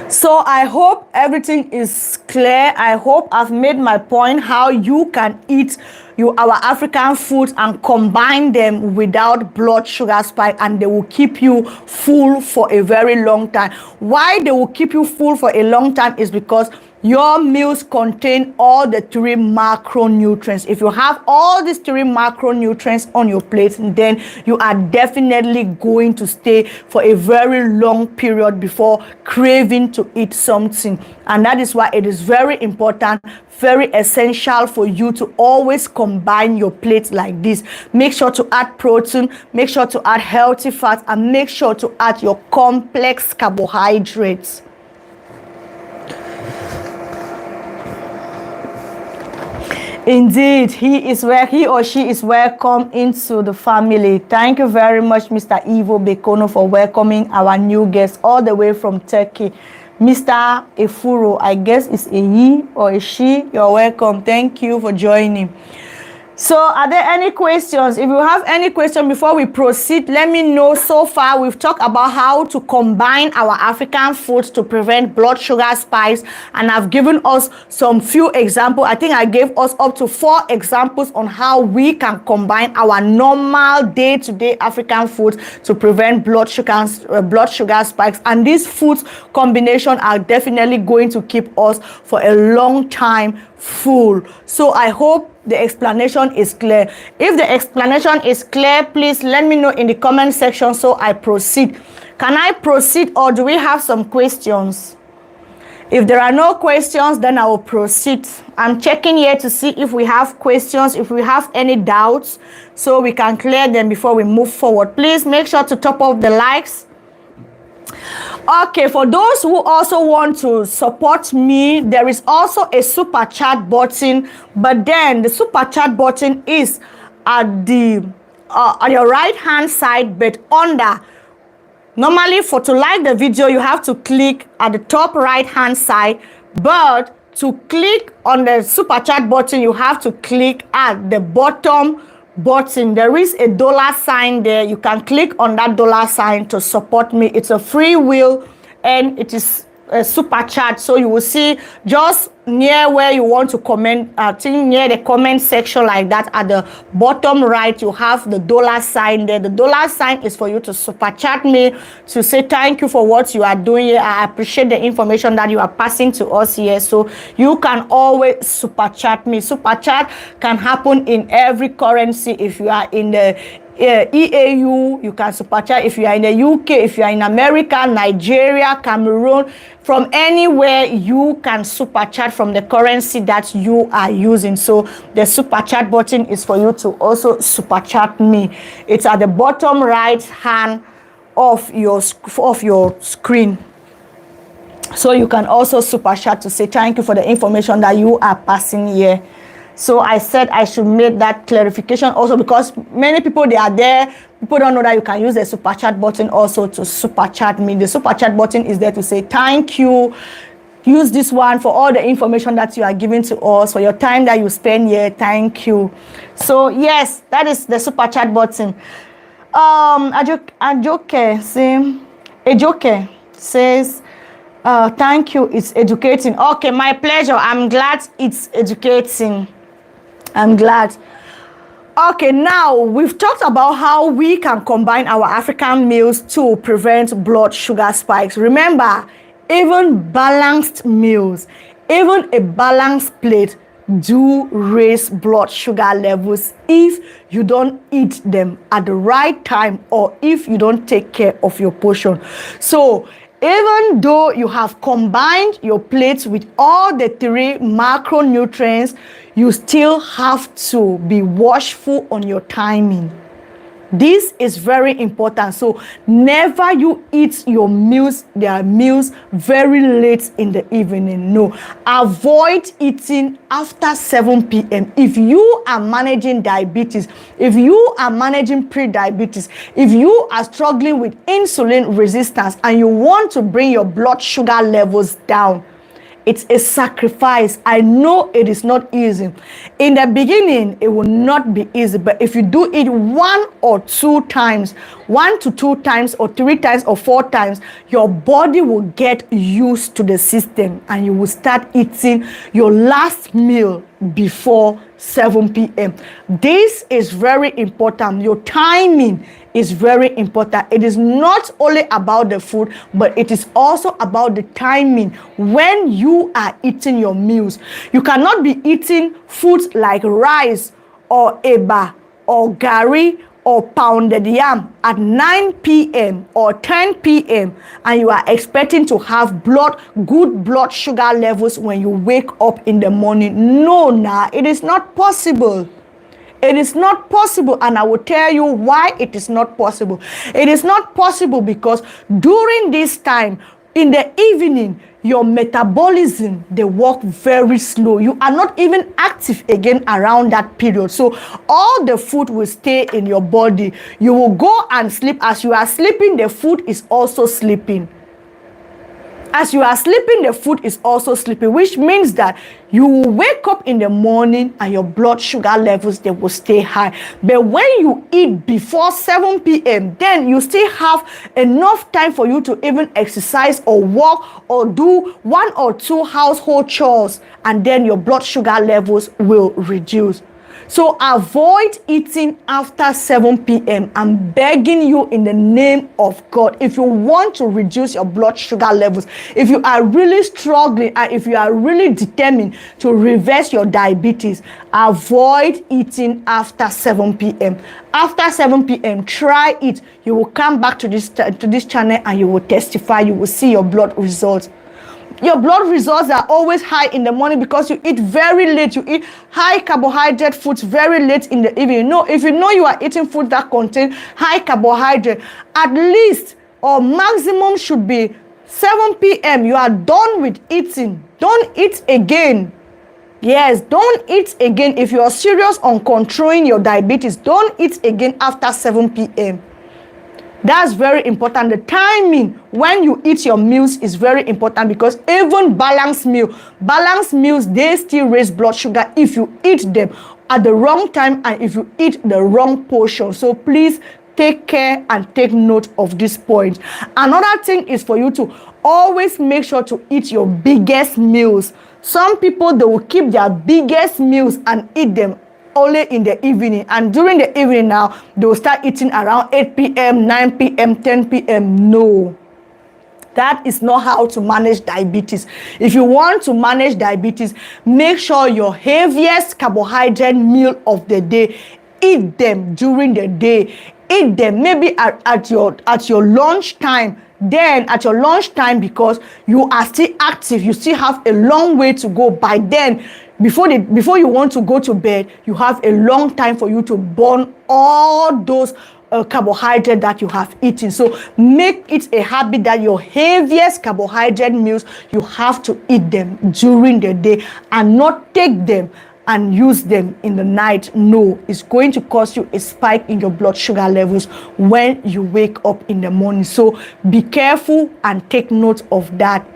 So I hope everything is clear. I hope I've made my point how you can eat our African foods and combine them without blood sugar spike, and they will keep you full for a very long time. Why they will keep you full for a long time is because your meals contain all the 3 macronutrients. If you have all these 3 macronutrients on your plate, then you are definitely going to stay for a very long period before craving to eat something. And that is why it is very important, very essential for you to always combine your plate like this. Make sure to add protein, make sure to add healthy fat, and make sure to add your complex carbohydrates. Indeed, he or she is welcome into the family. Thank you very much, Mr. Ivo Bekono, for welcoming our new guest all the way from Turkey. Mr. Efuro, I guess it's a he or a she. You're welcome. Thank you for joining. So are there any questions? If you have any question before we proceed, let me know. So far, we've talked about how to combine our African foods to prevent blood sugar spikes, and I've given us some few examples. I think I gave us up to 4 examples on how we can combine our normal day-to-day African foods to prevent blood sugar spikes. And these foods combination are definitely going to keep us for a long time full. So I hope the explanation is clear. If the explanation is clear, please let me know in the comment section so I proceed. Can I proceed, or do we have some questions? If there are no questions, then I will proceed. I'm checking here to see if we have questions, if we have any doubts, so we can clear them before we move forward. Please make sure to top up the likes. Okay, for those who also want to support me, there is also a super chat button, but then the super chat button is at the on your right hand side, but under. Normally, to like the video, you have to click at the top right hand side, but to click on the super chat button, you have to click at the bottom button. There is a $sign there. You can click on that $sign to support me. It's a free will, and it is a super chat. So you will see just near where you want to comment, near the comment section like that, at the bottom right, you have the $sign there. The $sign is for you to super chat me, to say thank you for what you are doing here. I appreciate the information that you are passing to us here. So you can always super chat me. Super chat can happen in every currency. If you are in the EAU, you can super chat. If you are in the UK, if you are in America, Nigeria, Cameroon, from anywhere, you can super chat from the currency that you are using. So the super chat button is for you to also super chat me. It's at the bottom right hand of your screen. So you can also super chat to say thank you for the information that you are passing here. So I said I should make that clarification also, because many people, they are there, people don't know that you can use the super chat button also to super chat me. The super chat button is there to say thank you. Use this one for all the information that you are giving to us, for your time that you spend here. Thank you. So yes, that is the super chat button. Ajoke says, thank you, it's educating. Okay, my pleasure. I'm glad it's educating. I'm glad. Okay, now we've talked about how we can combine our African meals to prevent blood sugar spikes. Remember, even balanced meals, even a balanced plate do raise blood sugar levels if you don't eat them at the right time, or if you don't take care of your portion. So even though you have combined your plates with all the 3 macronutrients, you still have to be watchful on your timing. This is very important. So never you eat your meals, their meals, very late in the evening. No, avoid eating after 7 p.m. If you are managing diabetes, if you are managing pre-diabetes, if you are struggling with insulin resistance and you want to bring your blood sugar levels down, it's a sacrifice. I know it is not easy. In the beginning, it will not be easy. But if you do it 1 or 2 times, 1 to 2 times, or 3 times, or 4 times, your body will get used to the system, and you will start eating your last meal before 7 p.m. This is very important. Your timing is very important. It is not only about the food, but it is also about the timing when you are eating your meals. You cannot be eating foods like rice or eba or gari or pounded yam at 9 p.m. or 10 p.m. and you are expecting to have good blood sugar levels when you wake up in the morning. No, it is not possible. It is not possible, and I will tell you why it is not possible. It is not possible because during this time, in the evening, your metabolism, they work very slow. You are not even active again around that period. So all the food will stay in your body. You will go and sleep. As you are sleeping, the food is also sleeping. As you are sleeping, the food is also sleeping, which means that you will wake up in the morning and your blood sugar levels, they will stay high. But when you eat before 7 p.m., then you still have enough time for you to even exercise or walk or do 1 or 2 household chores, and then your blood sugar levels will reduce. So avoid eating after 7 p.m. I'm begging you in the name of God. If you want to reduce your blood sugar levels, if you are really struggling, and if you are really determined to reverse your diabetes, avoid eating after 7 p.m. After 7 p.m., try it. You will come back to this channel and you will testify. You will see your blood results. Your blood results are always high in the morning because you eat very late. You eat high carbohydrate foods very late in the evening. No, if you know you are eating food that contain high carbohydrate, at least or maximum should be 7 p.m. You are done with eating. Don't eat again. Yes, don't eat again. If you are serious on controlling your diabetes, don't eat again after 7 p.m. That's very important. The timing when you eat your meals is very important, because even balanced meals, they still raise blood sugar if you eat them at the wrong time and if you eat the wrong portion. So please take care and take note of this point. Another thing is for you to always make sure to eat your biggest meals. Some people, they will keep their biggest meals and eat them only in the evening, and during the evening now they will start eating around 8 p.m 9 p.m 10 p.m. No, that is not how to manage diabetes. If you want to manage diabetes, make sure your heaviest carbohydrate meal of the day, eat them during the day. Eat them maybe at your lunch time. Then at your lunch time, because you are still active, you still have a long way to go. By then, before you want to go to bed, you have a long time for you to burn all those carbohydrate that you have eaten. So make it a habit that your heaviest carbohydrate meals, you have to eat them during the day and not take them and use them in the night. No, it's going to cause you a spike in your blood sugar levels when you wake up in the morning. So be careful and take note of that.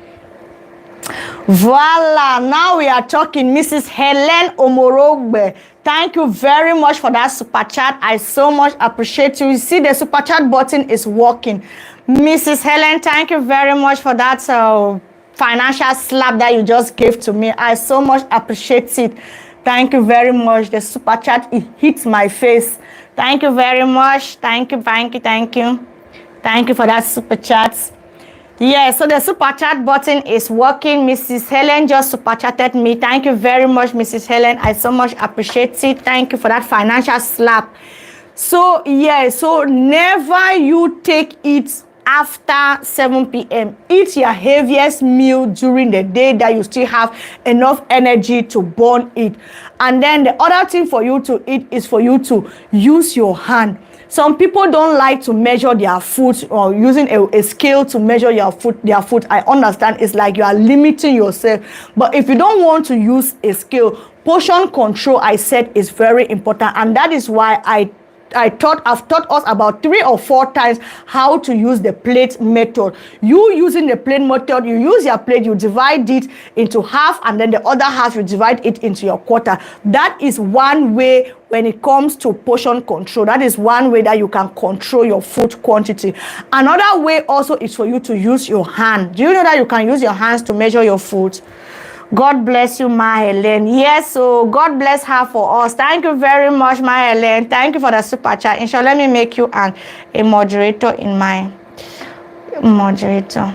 Voila, now we are talking. Mrs. Helen Omorogbe, thank you very much for that super chat. I so much appreciate you. You see, the super chat button is working. Mrs. Helen, thank you very much for that financial slap that you just gave to me. I so much appreciate it. Thank you very much. The super chat, it hits my face. Thank you very much. Thank you. Thank you for that super chat. Yeah, so the super chat button is working. Mrs. Helen just super chatted me. Thank you very much, Mrs. Helen. I so much appreciate it. Thank you for that financial slap. So yeah, so never you take it after 7 p.m. Eat your heaviest meal during the day that you still have enough energy to burn it. And then the other thing for you to eat is for you to use your hand. Some people don't like to measure their food or using a scale to measure their food. I understand it's like you are limiting yourself. But if you don't want to use a scale, portion control, I said, is very important. And that is why I've taught us about 3 or 4 times how to use the plate method. You using the plate method, you use your plate, you divide it into half, and then the other half you divide it into your quarter. That is one way when it comes to portion control. That is one way that you can control your food quantity. Another way also is for you to use your hand. Do you know that you can use your hands to measure your food? God bless you, Ma Helen. Yes, so God bless her for us. Thank you very much, Ma Helen. Thank you for the super chat. Inshallah, let me make you a moderator in my moderator.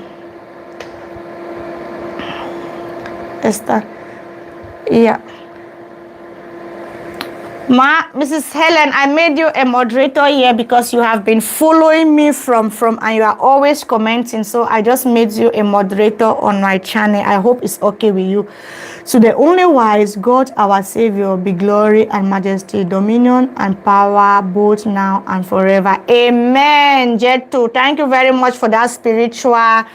Esther. Yeah. Mrs. Helen, I made you a moderator here because you have been following me from and you are always commenting. So I just made you a moderator on my channel. I hope it's okay with you. So the only wise God, our Savior, be glory and majesty, dominion and power, both now and forever. Amen. Jetto, thank you very much for that spiritual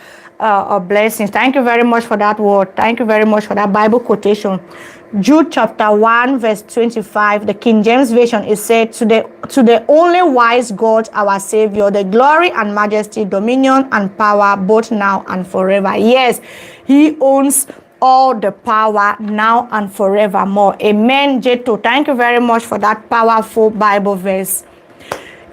blessings. Thank you very much for that word. Thank you very much for that Bible quotation. Jude chapter 1 verse 25, the King James Version, is said, to the only wise God, our Savior, the glory and majesty, dominion and power, both now and forever. Yes, he owns all the power now and forevermore. Amen. Jetto, thank you very much for that powerful Bible verse.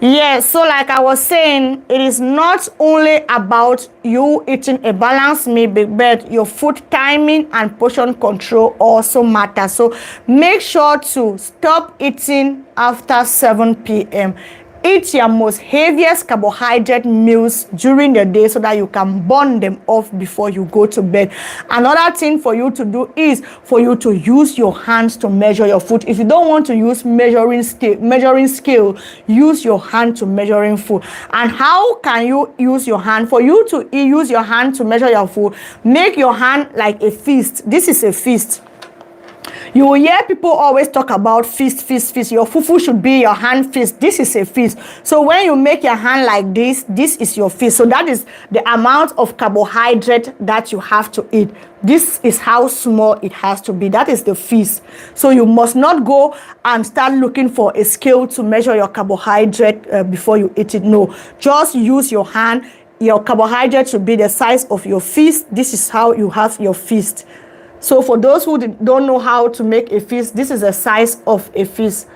Yes, so like I was saying, it is not only about you eating a balanced meal, but your food timing and portion control also matter. So make sure to stop eating after 7 p.m. Eat your most heaviest carbohydrate meals during the day so that you can burn them off before you go to bed. Another thing for you to do is for you to use your hands to measure your food. If you don't want to use measuring scale, use your hand to measuring food. And how can you use your hand? For you to use your hand to measure your food, make your hand like a fist. This is a fist. You will hear people always talk about feast, feast, feast. Your fufu should be your hand feast. This is a feast. So when you make your hand like this is your feast. So that is the amount of carbohydrate that you have to eat. This is how small it has to be. That is the feast. So you must not go and start looking for a scale to measure your carbohydrate before you eat it. No, just use your hand. Your carbohydrate should be the size of your feast. This is how you have your feast. So for those who don't know how to make a feast, this is the size of a feast.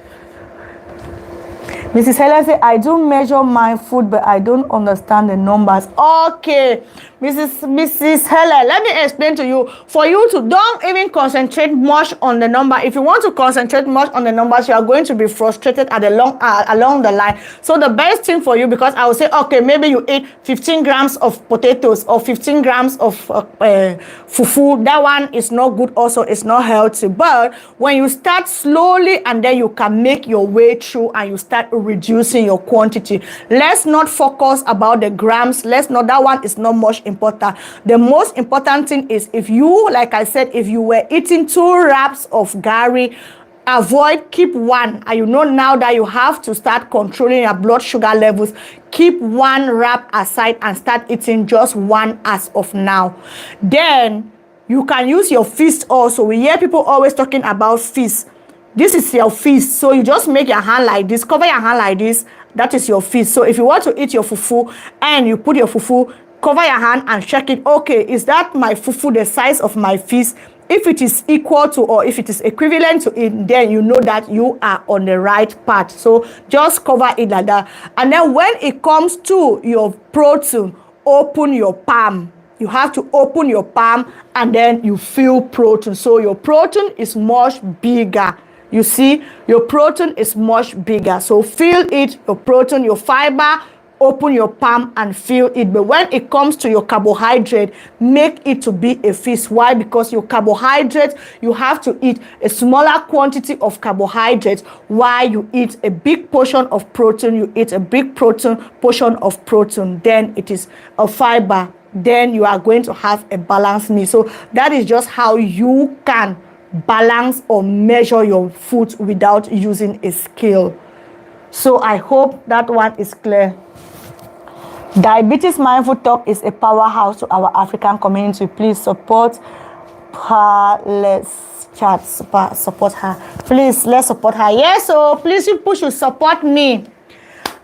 Mrs. Helen said, I do measure my food, but I don't understand the numbers. Okay, Mrs. Helen, let me explain to you. For you to don't even concentrate much on the number. If you want to concentrate much on the numbers, you are going to be frustrated at the along the line. So the best thing for you, because I will say, okay, maybe you eat 15 grams of potatoes or 15 grams of fufu. That one is not good also. It's not healthy. But when you start slowly and then you can make your way through and you start reducing your quantity. Let's not focus about the grams. That one is not much important. The most important thing is, if you, like I said, if you were eating 2 wraps of gari, keep one. And you know now that you have to start controlling your blood sugar levels, keep 1 wrap aside and start eating just 1 as of now. Then you can use your feast also. We hear people always talking about feast. This is your feast. So you just make your hand like this, cover your hand like this. That is your feast. So if you want to eat your fufu and you put your fufu, cover your hand and check it. Okay, is that my fufu the size of my feast? If it is equal to or if it is equivalent to it, then you know that you are on the right path. So just cover it like that. And then when it comes to your protein, open your palm. You have to open your palm and then you feel protein. So your protein is much bigger. You see, your protein is much bigger. So feel it, your protein, your fiber, open your palm and feel it. But when it comes to your carbohydrate, make it to be a feast. Why? Because your carbohydrate, you have to eat a smaller quantity of carbohydrates while you eat a big portion of protein. You eat a big portion of protein. Then it is a fiber. Then you are going to have a balanced meal. So that is just how you can balance or measure your food without using a scale. So I hope that one is clear. Diabetes Mindful Talk is a powerhouse to our African community. Please support her. Let's chat. Support her. Please, let's support her. Yes, so please, you people should support me.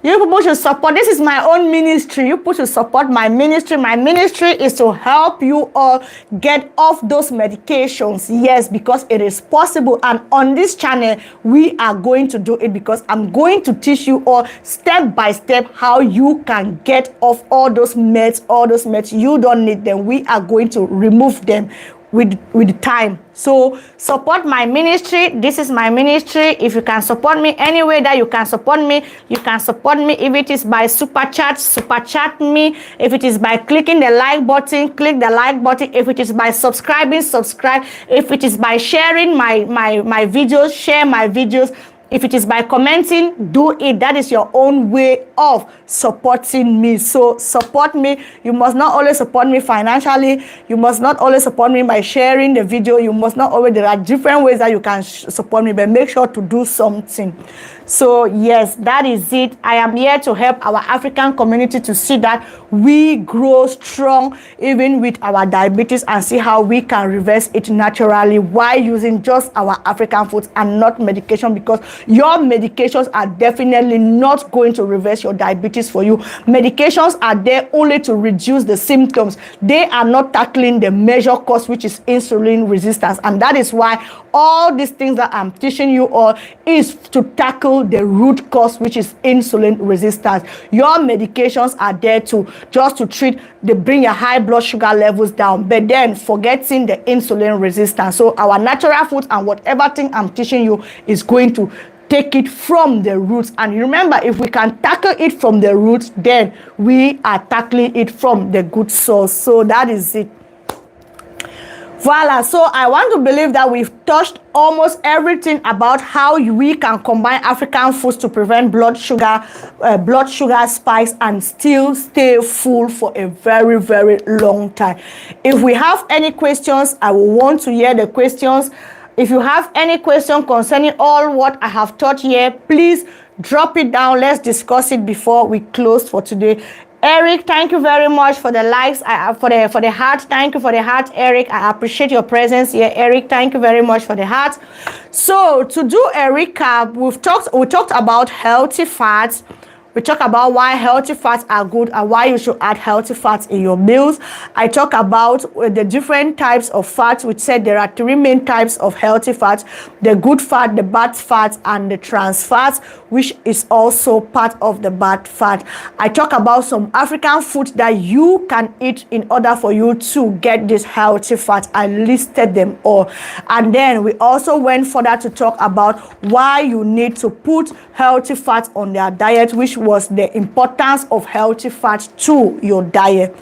You people should support. This is my own ministry. You people should support my ministry. My ministry is to help you all get off those medications. Yes, because it is possible. And on this channel, we are going to do it because I'm going to teach you all step by step how you can get off all those meds, You don't need them. We are going to remove them with time. So support my ministry. This is my ministry. If you can support me any way that you can support me, you can support me. If it is by super chat me. If it is by clicking the like button, click the like button. If it is by subscribing, subscribe. If it is by sharing my videos, share my videos. If it is by commenting, do it. That is your own way of supporting me. So support me. You must not always support me financially. You must not always support me by sharing the video. You must not always, there are different ways that you can support me, but make sure to do something. So yes, that is it. I am here to help our African community to see that we grow strong even with our diabetes and see how we can reverse it naturally while using just our African foods and not medication, because your medications are definitely not going to reverse your diabetes for you. Medications are there only to reduce the symptoms. They are not tackling the major cause, which is insulin resistance. And that is why all these things that I'm teaching you all is to tackle the root cause, which is insulin resistance. Your medications are there to just to treat bring your high blood sugar levels down, but then forgetting the insulin resistance. So our natural foods and whatever thing I'm teaching you is going to take it from the roots. And remember, if we can tackle it from the roots, then we are tackling it from the good source. So that is it. Voila. So I want to believe that we've touched almost everything about how we can combine African foods to prevent blood sugar spikes and still stay full for a very, very long time. If we have any questions, I will want to hear the questions. If you have any question concerning all what I have taught here, please drop it down. Let's discuss it before we close for today. Eric, thank you very much for the likes. For the heart. Thank you for the heart, Eric. I appreciate your presence here, Eric. Thank you very much for the heart. So to do a recap, we talked about healthy fats. We talk about why healthy fats are good and why you should add healthy fats in your meals. I talk about the different types of fats. We said there are 3 main types of healthy fats: the good fat, the bad fats, and the trans fats, which is also part of the bad fat. I talk about some African foods that you can eat in order for you to get this healthy fat. I listed them all. And then we also went further to talk about why you need to put healthy fats on their diet, which was the importance of healthy fats to your diet.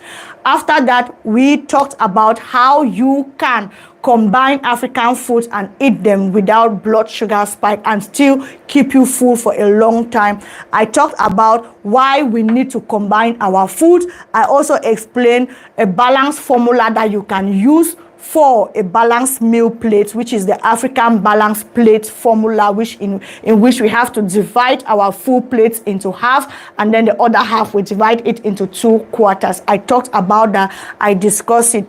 After that, we talked about how you can combine African foods and eat them without blood sugar spike and still keep you full for a long time. I talked about why we need to combine our foods. I also explained a balanced formula that you can use for a balanced meal plate, which is the African balanced plate formula, which in which we have to divide our full plates into half, and then the other half we divide it into 2 quarters. I talked about that. I discussed it.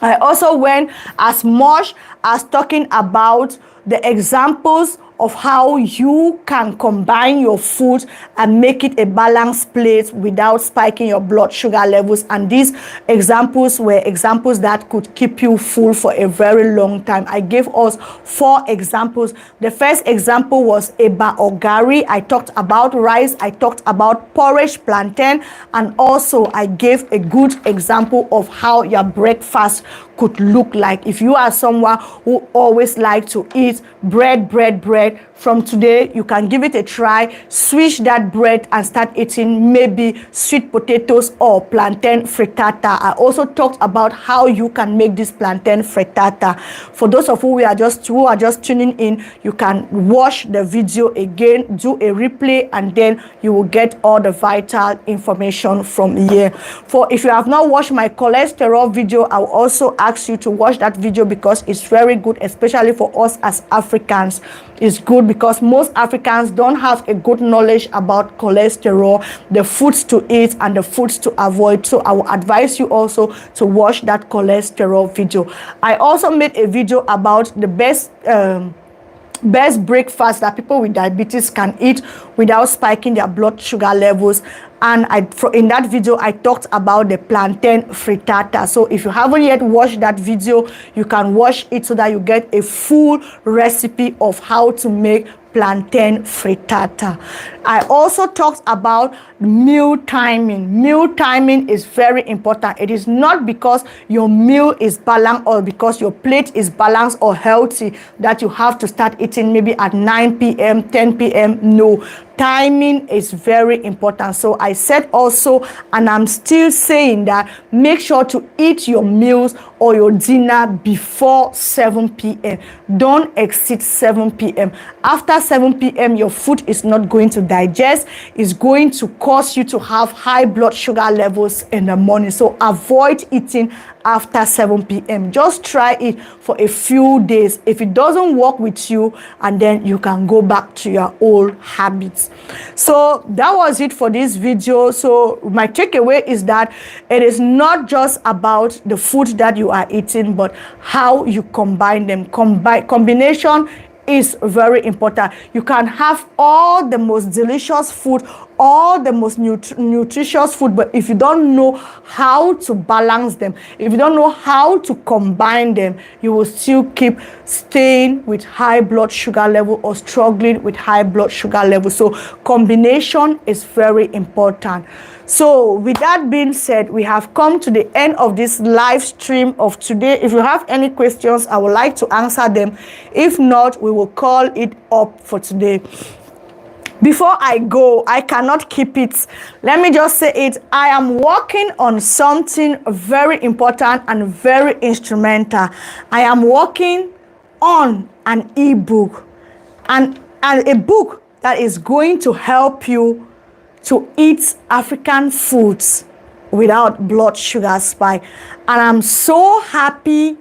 I also went as much as talking about the examples of how you can combine your food and make it a balanced plate without spiking your blood sugar levels. And these examples were examples that could keep you full for a very long time. I gave us 4 examples. The first example was eba or gari. I talked about rice. I talked about porridge, plantain, and also I gave a good example of how your breakfast could look like. If you are someone who always like to eat bread, from today you can give it a try. Switch that bread and start eating maybe sweet potatoes or plantain frittata. I also talked about how you can make this plantain frittata. For those of you who are just tuning in, you can watch the video again, do a replay, and then you will get all the vital information from here. For if you have not watched my cholesterol video, I will also ask you to watch that video because it's very good, especially for us as Africans. It's good because most Africans don't have a good knowledge about cholesterol, the foods to eat and the foods to avoid. So I will advise you also to watch that cholesterol video. I also made a video about the best breakfast that people with diabetes can eat without spiking their blood sugar levels. And in that video, I talked about the plantain frittata. So if you haven't yet watched that video, you can watch it so that you get a full recipe of how to make plantain frittata. I also talked about meal timing. Meal timing is very important. It is not because your meal is balanced or because your plate is balanced or healthy that you have to start eating maybe at 9 p.m., 10 p.m. No. Timing is very important. So I said also, and I'm still saying that, make sure to eat your meals or your dinner before 7 p.m. Don't exceed 7 p.m. After 7 p.m., your food is not going to digest. It's going to cause you to have high blood sugar levels in the morning. So avoid eating after 7 p.m. Just try it for a few days. If it doesn't work with you, and then you can go back to your old habits. So that was it for this video. So my takeaway is that it is not just about the food that you are eating, but how you combine them. Combination is very important. You can have all the most delicious food, all the most nutritious food, but if you don't know how to balance them, if you don't know how to combine them, you will still keep staying with high blood sugar level or struggling with high blood sugar level. So combination is very important. So with that being said, we have come to the end of this live stream of today. If you have any questions, I would like to answer them. If not, we will call it up for today. Before I go, I cannot keep it. Let me just say it. I am working on something very important and very instrumental. I am working on an ebook and a book that is going to help you to eat African foods without blood sugar spike. And I'm so happy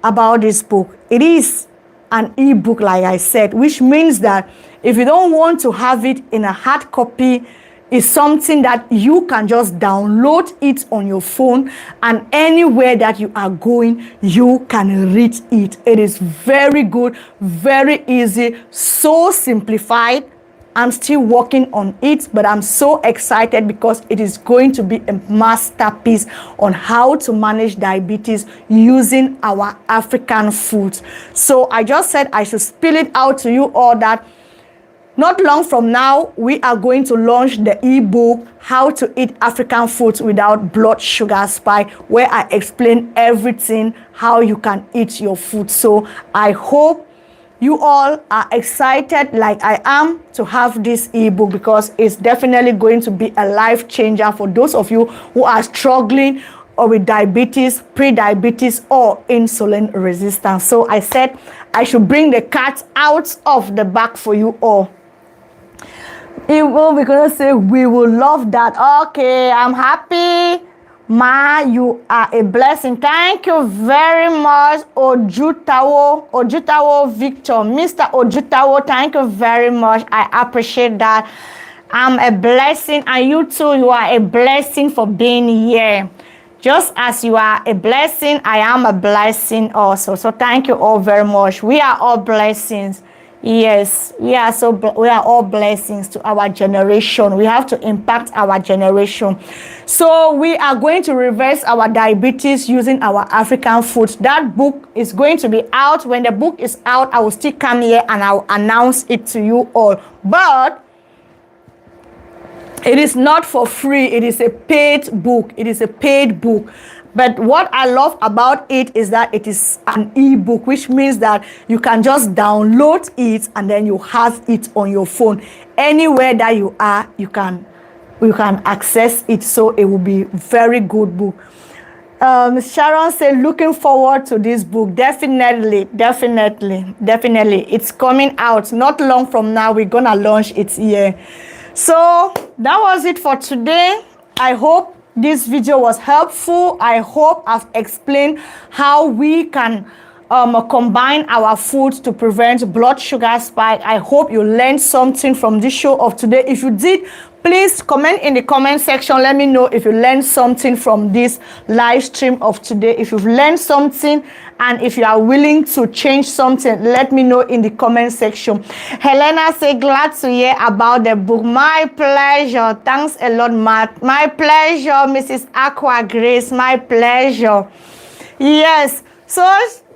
about this book. It is an ebook, like I said, which means that if you don't want to have it in a hard copy, it's something that you can just download it on your phone, and anywhere that you are going, you can read it. It is very good, very easy, so simplified. I'm still working on it, but I'm so excited because it is going to be a masterpiece on how to manage diabetes using our African foods. So I just said I should spill it out to you all that not long from now, we are going to launch the ebook, How to Eat African Foods Without Blood Sugar Spike, where I explain everything, how you can eat your food. So I hope you all are excited like I am to have this ebook, because it's definitely going to be a life changer for those of you who are struggling or with diabetes, pre-diabetes, or insulin resistance. So I said I should bring the cat out of the bag for you all. We're gonna say we will love that. Okay, I'm happy. Ma, you are a blessing. Thank you very much, Ojutawo Victor. Mr. Ojutawo, thank you very much. I appreciate that. I'm a blessing, and you too, you are a blessing for being here. Just as you are a blessing, I am a blessing also. So thank you all very much. We are all blessings. Yes, we are all blessings to our generation. We have to impact our generation. So we are going to reverse our diabetes using our African foods. That book is going to be out. When the book is out, I will still come here and I will announce it to you all. But it is not for free. It is a paid book. It is a paid book. But what I love about it is that it is an ebook, which means that you can just download it and then you have it on your phone. Anywhere that you are, you can access it. So it will be very good book. Sharon said, looking forward to this book. Definitely. It's coming out. Not long from now, we're gonna launch it here. So that was it for today. I hope this video was helpful. I hope I've explained how we can combine our foods to prevent blood sugar spike. I hope you learned something from this show of today. If you did, please comment in the comment section. Let me know if you learned something from this live stream of today. If you've learned something and if you are willing to change something, let me know in the comment section. Helena said, glad to hear about the book. My pleasure. Thanks a lot, Matt. My pleasure, Mrs. Aqua Grace. My pleasure. Yes. So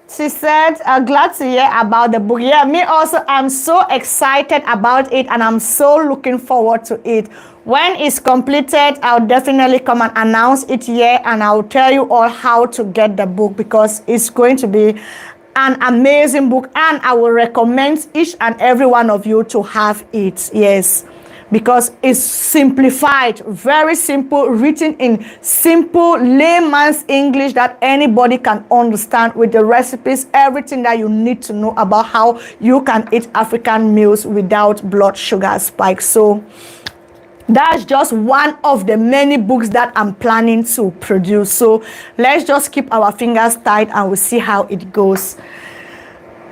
she said, glad to hear about the book. Yeah, me also. I'm so excited about it and I'm so looking forward to it. When it's completed, I'll definitely come and announce it here and I'll tell you all how to get the book, because it's going to be an amazing book and I will recommend each and every one of you to have it. Yes. Because it's simplified, very simple, written in simple layman's English that anybody can understand, with the recipes, everything that you need to know about how you can eat African meals without blood sugar spikes. So that's just one of the many books that I'm planning to produce. So let's just keep our fingers tight and we'll see how it goes.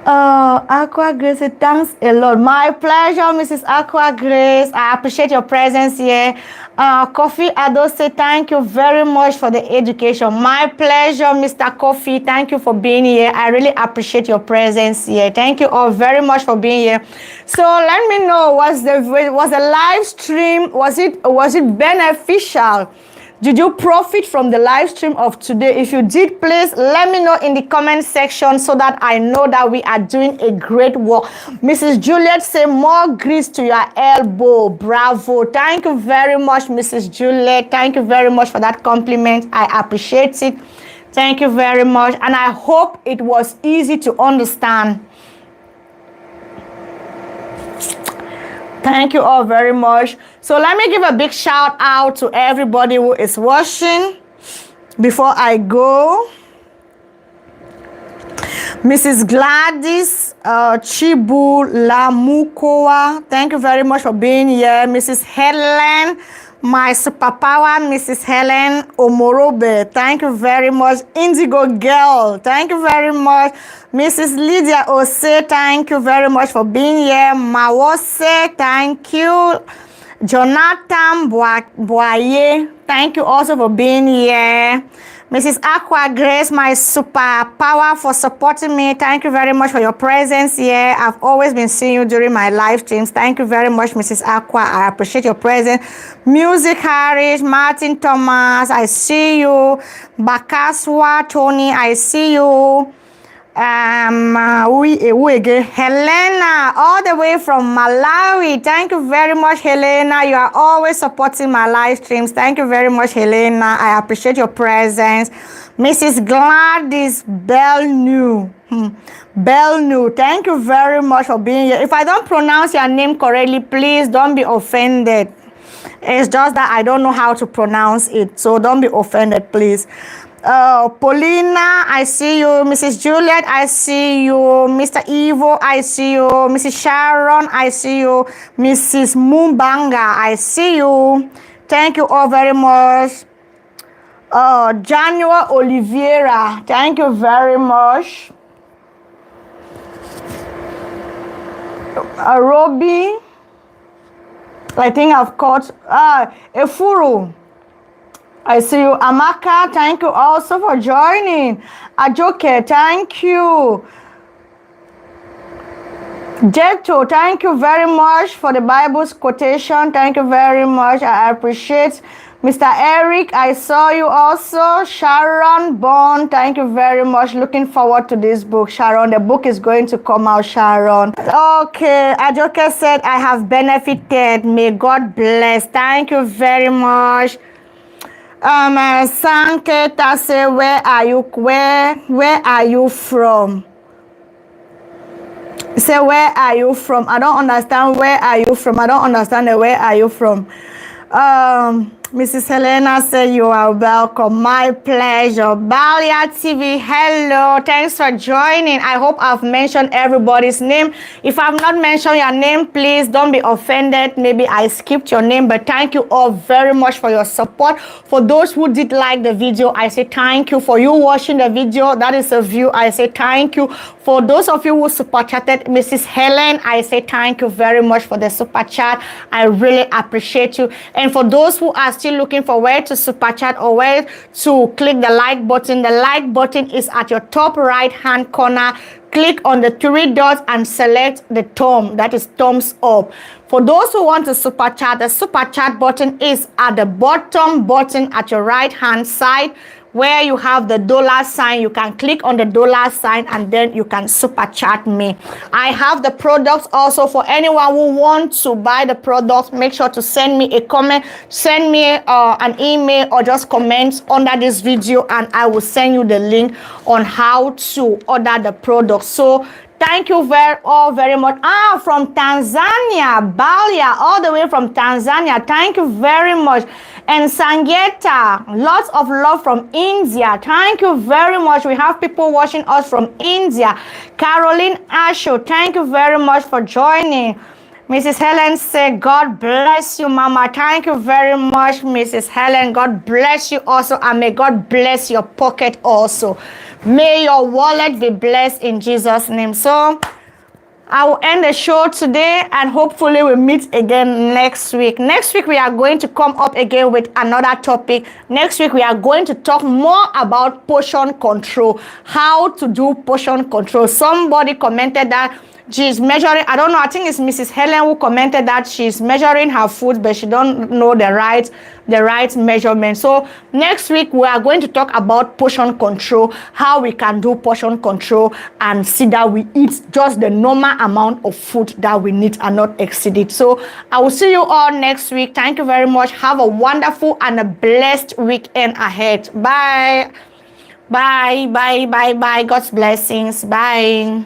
Aqua Grace, thanks a lot. My pleasure, Mrs. Aqua Grace. I appreciate your presence here. Kofi Ado say, thank you very much for the education. My pleasure, Mr. Kofi. Thank you for being here. I really appreciate your presence here. Thank you all very much for being here. So let me know, was the live stream, was it beneficial? Did you profit from the live stream of today? If you did, please let me know in the comment section so that I know that we are doing a great work. Mrs. Juliet say, more grease to your elbow. Bravo. Thank you very much, Mrs. Juliet. Thank you very much for that compliment. I appreciate it. Thank you very much. And I hope it was easy to understand. Thank you all very much. So let me give a big shout out to everybody who is watching before I go. Mrs. Gladys Chibu Lamukoa, thank you very much for being here. Mrs. Helen, My superpower, Mrs. Helen Omorobe. Thank you very much. Indigo Girl. Thank you very much. Mrs. Lydia Ose. Thank you very much for being here. Mawose. Thank you. Jonathan Boye. Thank you also for being here. Mrs. Aqua Grace, my superpower for supporting me. Thank you very much for your presence here. I've always been seeing you during my live streams. Thank you very much, Mrs. Aqua. I appreciate your presence. Music Harris, Martin Thomas, I see you. Bakaswa Tony, I see you. Who again? Helena, all the way from Malawi. Thank you very much, Helena. You are always supporting my live streams. Thank you very much, Helena. I appreciate your presence. Mrs. Gladys Belnew. Belnew, thank you very much for being here. If I don't pronounce your name correctly, please don't be offended. It's just that I don't know how to pronounce it, so don't be offended, please. Paulina, I see you. Mrs. Juliet, I see you. Mr. Evo, I see you. Mrs. Sharon, I see you. Mrs. Mumbanga, I see you. Thank you all very much. Janua Oliveira, thank you very much. Robbie, I think I've caught. Efuru, I see you. Amaka, thank you also for joining. Ajoke, thank you. Jeto, thank you very much for the Bible's quotation. Thank you very much. I appreciate. Mr. Eric, I saw you also. Sharon Bond, thank you very much. Looking forward to this book, Sharon. The book is going to come out, Sharon. Okay, Ajoke said, I have benefited. May God bless. Thank you very much. Sanketa say, where are you from? Say, where are you from? I don't understand. Where are you from? I don't understand the where are you from. Mrs. Helena said, you are welcome. My pleasure. Balia TV, hello. Thanks for joining. I hope I've mentioned everybody's name. If I've not mentioned your name, please don't be offended. Maybe I skipped your name, but thank you all very much for your support. For those who did like the video, I say thank you. For you watching the video, that is a view, I say thank you. For those of you who super chatted Mrs. Helen, I say thank you very much for the super chat. I really appreciate you. And for those who are still looking for where to super chat or where to click the like button is at your top right hand corner. Click on the three dots and select the thumb, that is thumbs up. For those who want to super chat, the super chat button is at the bottom button at your right hand side, where you have the $sign. You can click on the $sign and then you can super chat me. I have the products also. For anyone who wants to buy the products, make sure to send me a comment, send me an email, or just comment under this video and I will send you the link on how to order the products. So thank you very much. From Tanzania, Balia, all the way from Tanzania. Thank you very much. And Sangeeta, lots of love from India. Thank you very much. We have people watching us from India. Caroline Asho, thank you very much for joining. Mrs. Helen said, God bless you, Mama. Thank you very much, Mrs. Helen. God bless you also, and may God bless your pocket also. May your wallet be blessed in Jesus' name. So I will end the show today and hopefully we'll meet again next week. Next week, we are going to come up again with another topic. Next week, we are going to talk more about portion control, how to do portion control. Somebody commented that she's measuring, I don't know, I think it's Mrs. Helen who commented that she's measuring her food, but she don't know the right measurement. So next week, we are going to talk about portion control, how we can do portion control and see that we eat just the normal amount of food that we need and not exceed it. So I will see you all next week. Thank you very much. Have a wonderful and a blessed weekend ahead. Bye. Bye. God's blessings. Bye.